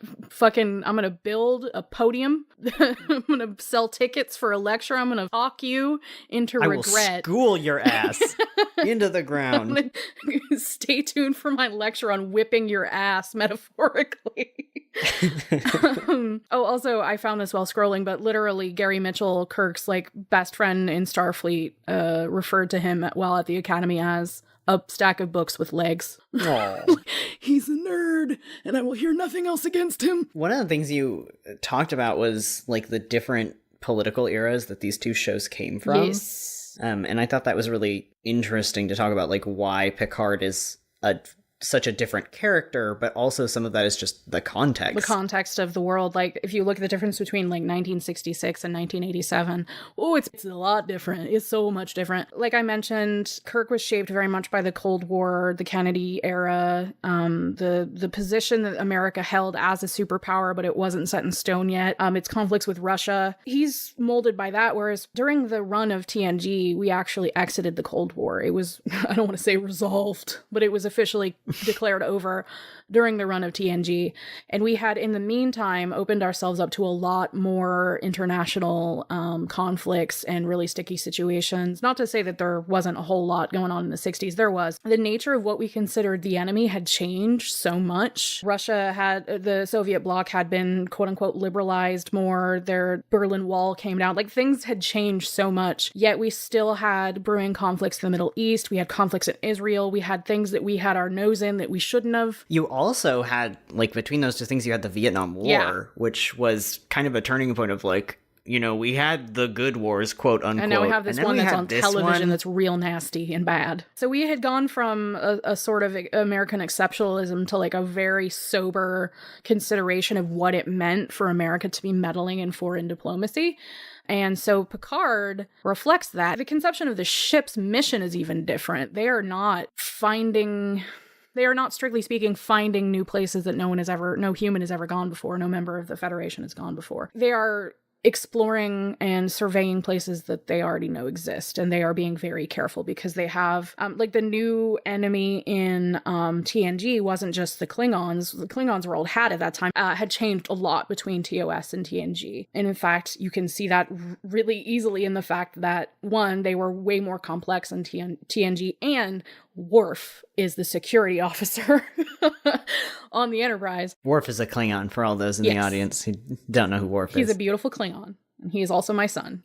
build a podium. I'm gonna sell tickets for a lecture. I'm gonna talk you into regret. I will school your ass into the ground. Stay tuned for my lecture on whipping your ass, metaphorically. Also, I found this while scrolling, but literally Gary Mitchell, Kirk's like best friend in Starfleet, referred to him while at the Academy as a stack of books with legs. He's a nerd, and I will hear nothing else against him. One of the things you talked about was like the different political eras that these two shows came from. Yes. And I thought that was really interesting to talk about, like why Picard is such a different character, but also some of that is just the context. The context of the world. Like, if you look at the difference between, like, 1966 and 1987, it's a lot different. It's so much different. Like I mentioned, Kirk was shaped very much by the Cold War, the Kennedy era, the position that America held as a superpower, but it wasn't set in stone yet. Its conflicts with Russia. He's molded by that, whereas during the run of TNG, we actually exited the Cold War. It was, I don't want to say resolved, but it was officially declared over during the run of TNG. And we had, in the meantime, opened ourselves up to a lot more international conflicts and really sticky situations. Not to say that there wasn't a whole lot going on in the 60s. There was. The nature of what we considered the enemy had changed so much. The Soviet bloc had been, quote unquote, liberalized more. Their Berlin Wall came down. Like, things had changed so much. Yet we still had brewing conflicts in the Middle East. We had conflicts in Israel. We had things that we had our nose in that we shouldn't have. You also had, like, between those two things, you had the Vietnam War, which was kind of a turning point of, like, you know, we had the good wars, quote unquote. And now we have this one that's on television that's real nasty and bad. So we had gone from a sort of American exceptionalism to like a very sober consideration of what it meant for America to be meddling in foreign diplomacy. And so Picard reflects that. The conception of the ship's mission is even different. They are not, strictly speaking, finding new places that no human has ever gone before, no member of the Federation has gone before. They are exploring and surveying places that they already know exist, and they are being very careful because they have like the new enemy in TNG wasn't just the Klingons. The Klingons were old hat at that time, had changed a lot between TOS and TNG, and in fact you can see that really easily in the fact that, one, they were way more complex in TNG, and Worf is the security officer on the Enterprise. Worf is a Klingon, for all those in the audience who don't know who Worf is. He's a beautiful Klingon, and he is also my son.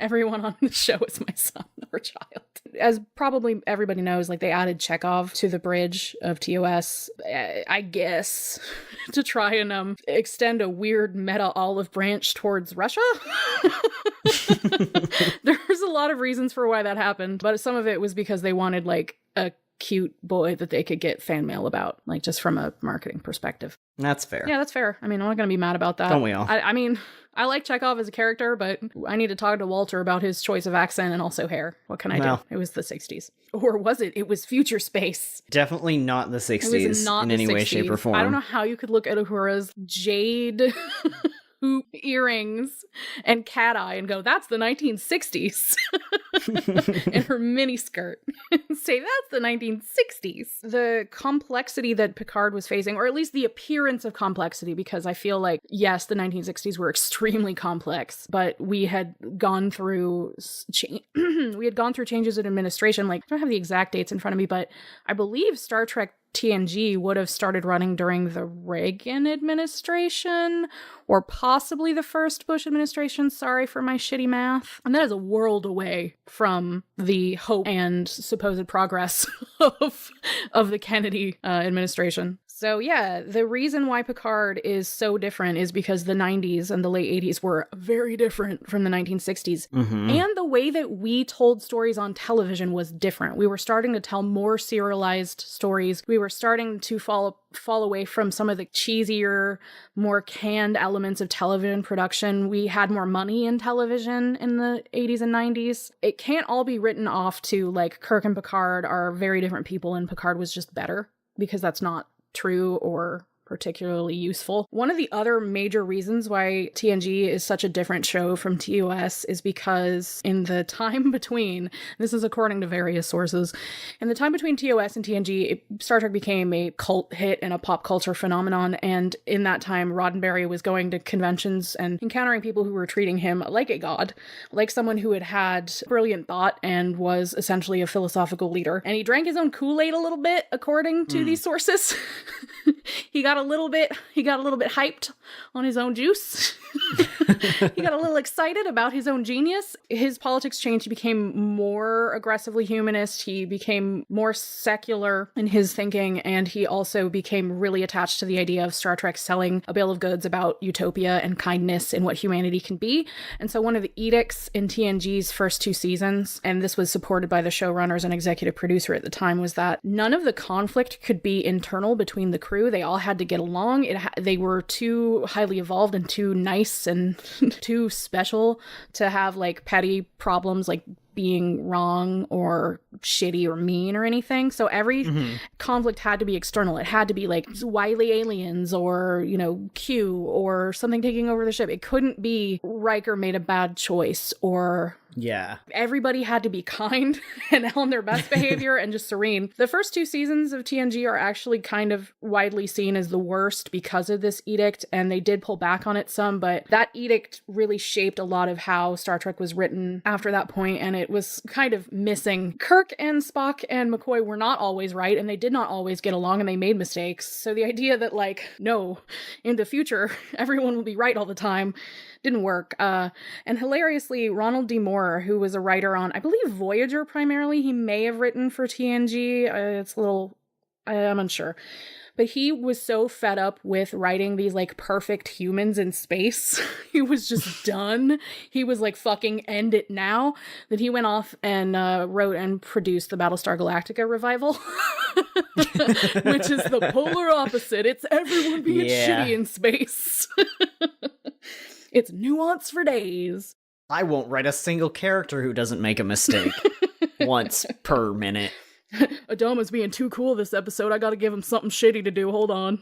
Everyone on the show is my son or child. As probably everybody knows, like, they added Chekhov to the bridge of TOS, I guess, to try and extend a weird meta olive branch towards Russia. There's a lot of reasons for why that happened, but some of it was because they wanted, like, a cute boy that they could get fan mail about, like, just from a marketing perspective. That's fair. Yeah, that's fair. I mean, I'm not going to be mad about that. Don't we all? I mean, I like Chekhov as a character, but I need to talk to Walter about his choice of accent and also hair. What can I do? It was the 60s. Or was it? It was future space. Definitely not the 60s in any way, shape, or form. I don't know how you could look at Uhura's jade hoop earrings and cat eye and go, that's the 1960s. And her mini skirt. Say, that's the 1960s. The complexity that Picard was facing, or at least the appearance of complexity, because I feel like, yes, the 1960s were extremely complex, but we had gone through changes in administration. Like, I don't have the exact dates in front of me, but I believe Star Trek TNG would have started running during the Reagan administration, or possibly the first Bush administration. Sorry for my shitty math. And that is a world away from the hope and supposed progress of the Kennedy administration. So yeah, the reason why Picard is so different is because the 90s and the late 80s were very different from the 1960s. Mm-hmm. And the way that we told stories on television was different. We were starting to tell more serialized stories. We were starting to fall away from some of the cheesier, more canned elements of television production. We had more money in television in the 80s and 90s. It can't all be written off to, like, Kirk and Picard are very different people and Picard was just better, because that's not true or particularly useful. One of the other major reasons why TNG is such a different show from TOS is because in the time between, this is according to various sources, in the time between TOS and TNG, Star Trek became a cult hit and a pop culture phenomenon, and in that time, Roddenberry was going to conventions and encountering people who were treating him like a god, like someone who had brilliant thought and was essentially a philosophical leader. And he drank his own Kool-Aid a little bit, according to these sources. He got a little bit hyped on his own juice. He got a little excited about his own genius. His politics changed. He became more aggressively humanist. He became more secular in his thinking, and he also became really attached to the idea of Star Trek selling a bill of goods about utopia and kindness and what humanity can be. And so one of the edicts in TNG's first 2 seasons, and this was supported by the showrunners and executive producer at the time, was that none of the conflict could be internal between the crew. They all had to get along. They were too highly evolved and too nice and too special to have, like, petty problems like being wrong or shitty or mean or anything. So every conflict had to be external. It had to be like wily aliens or, you know, Q or something taking over the ship. It couldn't be Riker made a bad choice or Yeah. Everybody had to be kind and on their best behavior and just serene. The first 2 seasons of TNG are actually kind of widely seen as the worst because of this edict, and they did pull back on it some, but that edict really shaped a lot of how Star Trek was written after that point, and it was kind of missing. Kirk and Spock and McCoy were not always right, and they did not always get along, and they made mistakes. So the idea that, like, no, in the future, everyone will be right all the time didn't work. And hilariously, Ronald D. who was a writer on, I believe, Voyager primarily. He may have written for TNG. It's a little, I'm unsure. But he was so fed up with writing these, like, perfect humans in space. He was just done. He was like, fucking end it now. That he went off and wrote and produced the Battlestar Galactica revival. Which is the polar opposite. It's everyone being shitty in space. It's nuance for days. I won't write a single character who doesn't make a mistake once per minute. Adoma's being too cool this episode. I gotta give him something shitty to do. Hold on.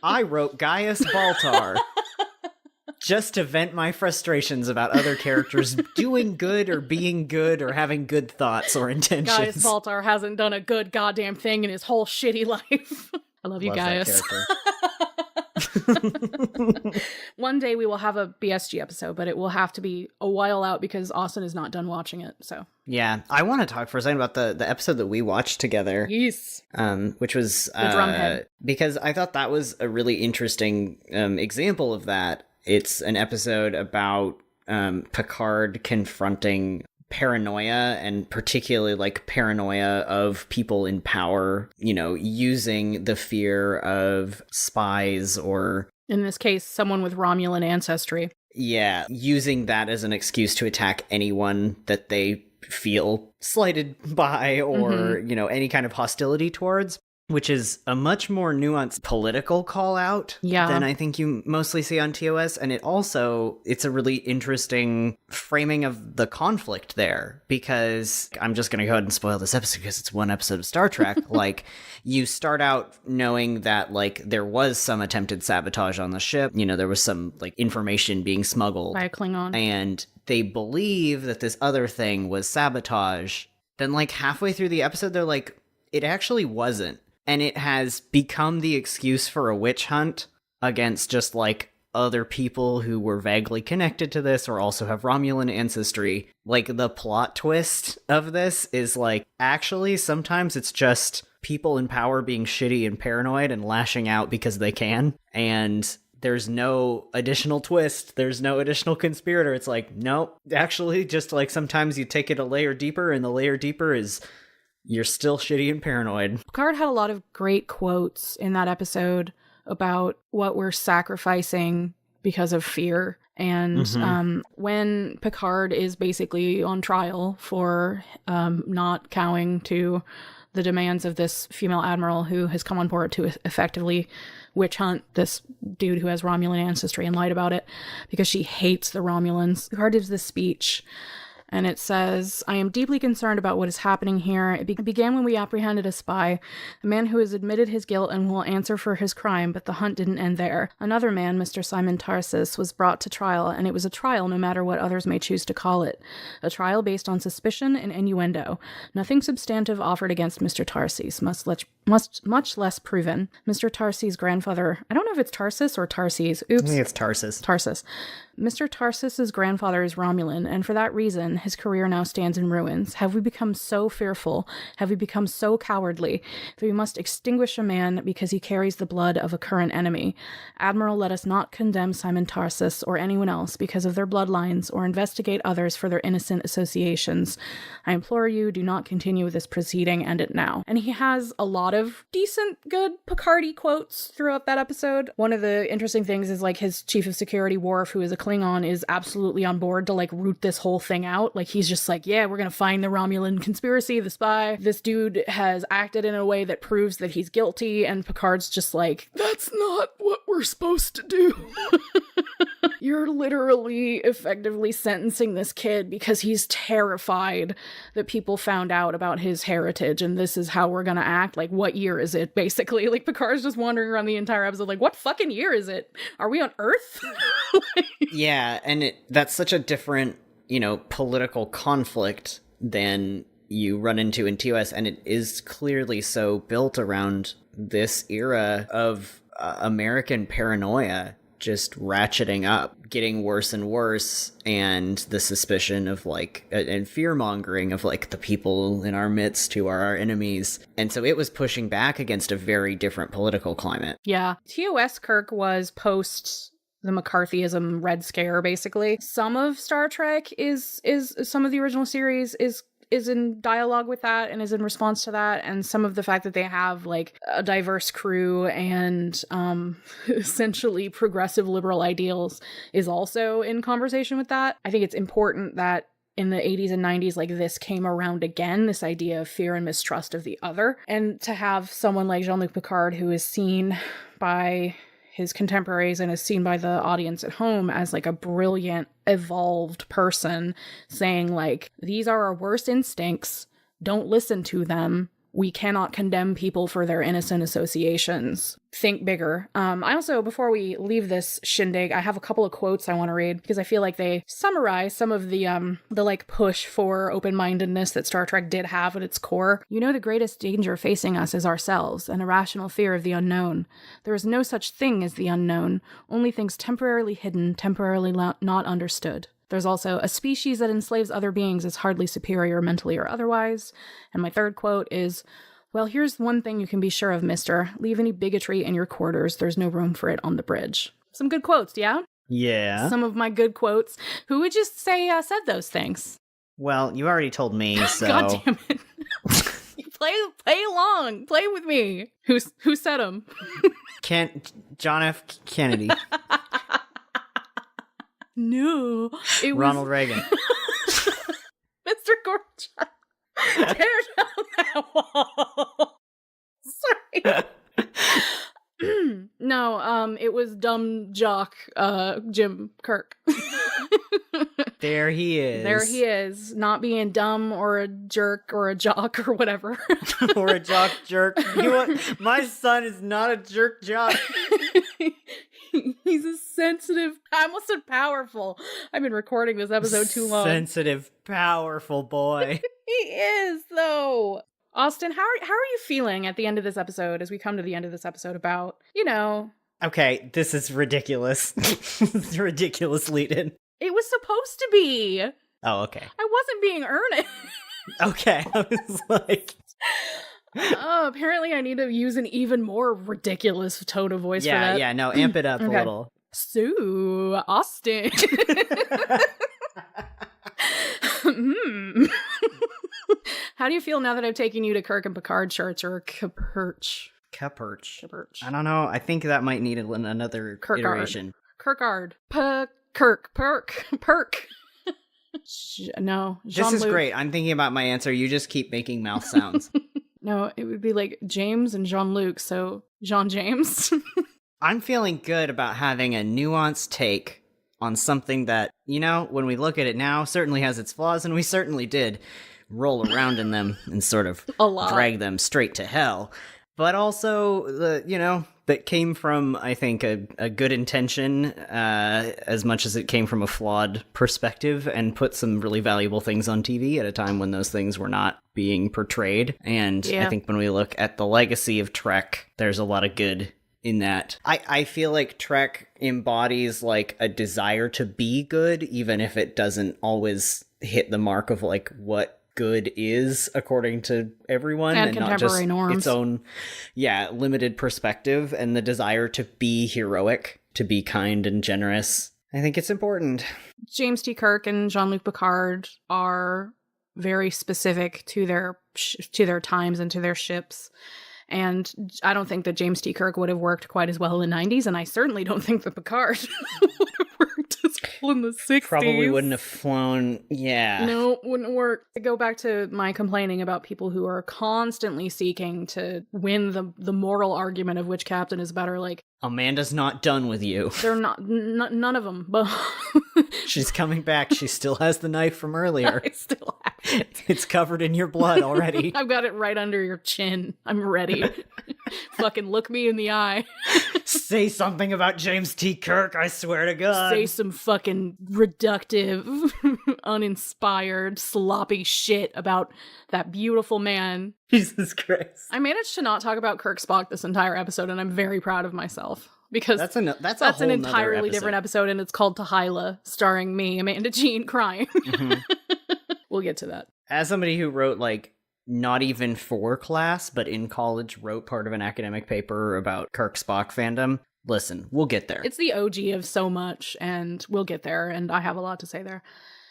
I wrote Gaius Baltar just to vent my frustrations about other characters doing good or being good or having good thoughts or intentions. Gaius Baltar hasn't done a good goddamn thing in his whole shitty life. I love you, Gaius. One day we will have a BSG episode, but it will have to be a while out because Austin is not done watching it. So yeah, I want to talk for a second about the episode that we watched together. Yes, which was the drumhead, because I thought that was a really interesting example of that. It's an episode about Picard confronting paranoia, and particularly like paranoia of people in power, you know, using the fear of spies, or in this case, someone with Romulan ancestry. Yeah, using that as an excuse to attack anyone that they feel slighted by, or, you know, any kind of hostility towards. Which is a much more nuanced political call out than I think you mostly see on TOS. And it's a really interesting framing of the conflict there, because I'm just going to go ahead and spoil this episode because it's one episode of Star Trek. Like, you start out knowing that, like, there was some attempted sabotage on the ship. You know, there was some, like, information being smuggled by a Klingon. And they believe that this other thing was sabotage. Then, like, halfway through the episode, they're like, it actually wasn't. And it has become the excuse for a witch hunt against just, like, other people who were vaguely connected to this or also have Romulan ancestry. Like, the plot twist of this is, like, actually, sometimes it's just people in power being shitty and paranoid and lashing out because they can. And there's no additional twist. There's no additional conspirator. It's like, nope. Actually, just, like, sometimes you take it a layer deeper, and the layer deeper is you're still shitty and paranoid. Picard had a lot of great quotes in that episode about what we're sacrificing because of fear. And when Picard is basically on trial for not cowing to the demands of this female admiral who has come on board to effectively witch hunt this dude who has Romulan ancestry and lied about it because she hates the Romulans, Picard gives this speech. And it says, I am deeply concerned about what is happening here. It began when we apprehended a spy, a man who has admitted his guilt and will answer for his crime, but the hunt didn't end there. Another man, Mr. Simon Tarsis, was brought to trial, and it was a trial no matter what others may choose to call it. A trial based on suspicion and innuendo. Nothing substantive offered against Mr. Tarsis, much less proven. Mr. Tarsis' grandfather, I don't know if it's Tarsis or Tarses. Oops. I think it's Tarsis. Tarsis. Mr. Tarsis' grandfather is Romulan, and for that reason, his career now stands in ruins. Have we become so fearful? Have we become so cowardly that we must extinguish a man because he carries the blood of a current enemy? Admiral, let us not condemn Simon Tarsis or anyone else because of their bloodlines, or investigate others for their innocent associations. I implore you, do not continue with this proceeding, end it now. And he has a lot of decent, good Picardy quotes throughout that episode. One of the interesting things is, like, his chief of security, Worf, who is a Klingon, is absolutely on board to, like, root this whole thing out. Like, he's just like, yeah, we're gonna find the Romulan conspiracy, the spy. This dude has acted in a way that proves that he's guilty, and Picard's just like, that's not what we're supposed to do. You're literally effectively sentencing this kid because he's terrified that people found out about his heritage, and this is how we're gonna act. Like, what year is it, basically? Like, Picard's just wandering around the entire episode like, what fucking year is it? Are we on Earth? Yeah, and that's such a different political conflict than you run into in TOS, and it is clearly so built around this era of American paranoia just ratcheting up, getting worse and worse, and the suspicion of and fear-mongering of the people in our midst who are our enemies. And so it was pushing back against a very different political climate. Yeah. TOS Kirk was post the McCarthyism Red Scare, basically. Some of Star Trek is some of the original series is in dialogue with that and is in response to that, and some of the fact that they have a diverse crew and essentially progressive liberal ideals is also in conversation with that. I think it's important that in the 80s and 90s, this came around again, this idea of fear and mistrust of the other, and to have someone like Jean-Luc Picard, who is seen by his contemporaries and is seen by the audience at home as a brilliant, evolved person, saying these are our worst instincts, don't listen to them, we cannot condemn people for their innocent associations. Think bigger. I also, before we leave this shindig, I have a couple of quotes I want to read because I feel like they summarize some of the push for open-mindedness that Star Trek did have at its core. The greatest danger facing us is ourselves, an irrational fear of the unknown. There is no such thing as the unknown, only things temporarily hidden, temporarily not understood. There's also, a species that enslaves other beings is hardly superior mentally or otherwise. And my third quote is, well, here's one thing you can be sure of, mister. Leave any bigotry in your quarters. There's no room for it on the bridge. Some good quotes, yeah? Yeah. Some of my good quotes. Who would just say said those things? Well, you already told me, so... God damn it. Play along. Play with me. Who said them? John F. Kennedy. No, it was Ronald Reagan. Mr. Gorbachev. Tear down that wall. Sorry. No, it was dumb jock, Jim Kirk. There he is. There he is, not being dumb or a jerk or a jock or whatever. Or a jock jerk. My son is not a jerk jock. He's a sensitive, I almost said powerful. I've been recording this episode too long. Sensitive, powerful boy. He is, though. Austin, how are you feeling at the end of this episode, as we come to the end of this episode, about, Okay, this is ridiculous. This is a ridiculous lead-in. It was supposed to be. Oh, okay. I wasn't being earnest. Okay, I was like... Apparently I need to use an even more ridiculous tone of voice for that. Yeah, no, amp it up a little. So, Austin. How do you feel now that I've taken you to Kirk and Picard shirts, or Caperch? Caperch. I don't know. I think that might need another iteration. Kirkard. Perk. No, Jean-Luc. This is great. I'm thinking about my answer. You just keep making mouth sounds. No, it would be like James and Jean-Luc, so Jean James. I'm feeling good about having a nuanced take on something that, when we look at it now, certainly has its flaws, and we certainly did roll around in them and sort of drag them straight to hell. But also, that came from, I think, a good intention, as much as it came from a flawed perspective, and put some really valuable things on TV at a time when those things were not being portrayed. And I think when we look at the legacy of Trek, there's a lot of good in that. I feel like Trek embodies a desire to be good, even if it doesn't always hit the mark of what good is according to everyone, and not just norms. Its own limited perspective, and the desire to be heroic, to be kind and generous. I think it's important. James T. Kirk and Jean-Luc Picard are very specific to their times and to their ships, and I don't think that James T. Kirk would have worked quite as well in the 90s, and I certainly don't think that Picard would have worked as well in the 60s. Probably wouldn't have flown, No, wouldn't work. To go back to my complaining about people who are constantly seeking to win the moral argument of which captain is better, Amanda's not done with you. They're not, none of them. But she's coming back. She still has the knife from earlier. I still have it. It's covered in your blood already. I've got it right under your chin. I'm ready. Fucking look me in the eye. Say something about James T. Kirk, I swear to God. Say some fucking reductive, uninspired, sloppy shit about that beautiful man. Jesus Christ. I managed to not talk about Kirk Spock this entire episode, and I'm very proud of myself. Because that's an entirely different episode, and it's called Tahila, starring me, Amanda Jean, crying. Mm-hmm. We'll get to that. As somebody who wrote, like, not even for class, but in college wrote part of an academic paper about Kirk Spock fandom, listen, we'll get there. It's the OG of so much, and we'll get there, and I have a lot to say there.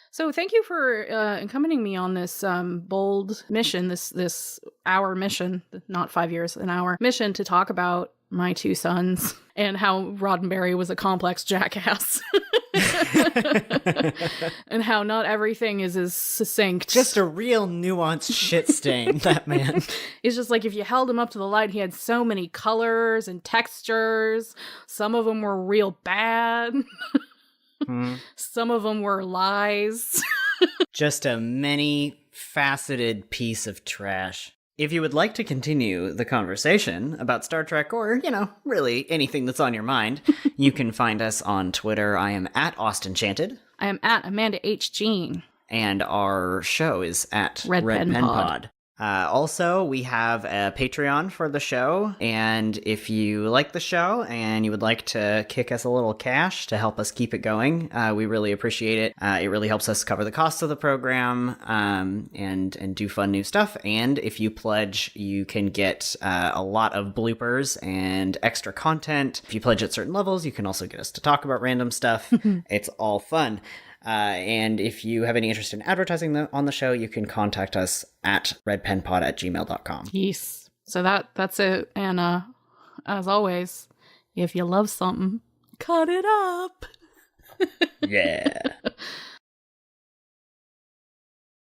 So thank you for accompanying me on this bold mission, this hour mission, not 5 years, an hour mission to talk about my two sons and how Roddenberry was a complex jackass. And how not everything is as succinct. Just a real nuanced shit stain, that man. It's just like if you held him up to the light, he had so many colors and textures. Some of them were real bad. Some of them were lies. Just a many-faceted piece of trash. If you would like to continue the conversation about Star Trek or, really anything that's on your mind, you can find us on Twitter. I am at AustinChanted. I am at Amanda H. Jean. And our show is at Red Pen Pod. Also, we have a Patreon for the show, and if you like the show and you would like to kick us a little cash to help us keep it going, we really appreciate it. It really helps us cover the costs of the program and do fun new stuff. And if you pledge, you can get a lot of bloopers and extra content. If you pledge at certain levels, you can also get us to talk about random stuff. It's all fun. And if you have any interest in advertising on the show, you can contact us at redpenpod@gmail.com. Yes. So that's it. And as always, if you love something, cut it up. Yeah.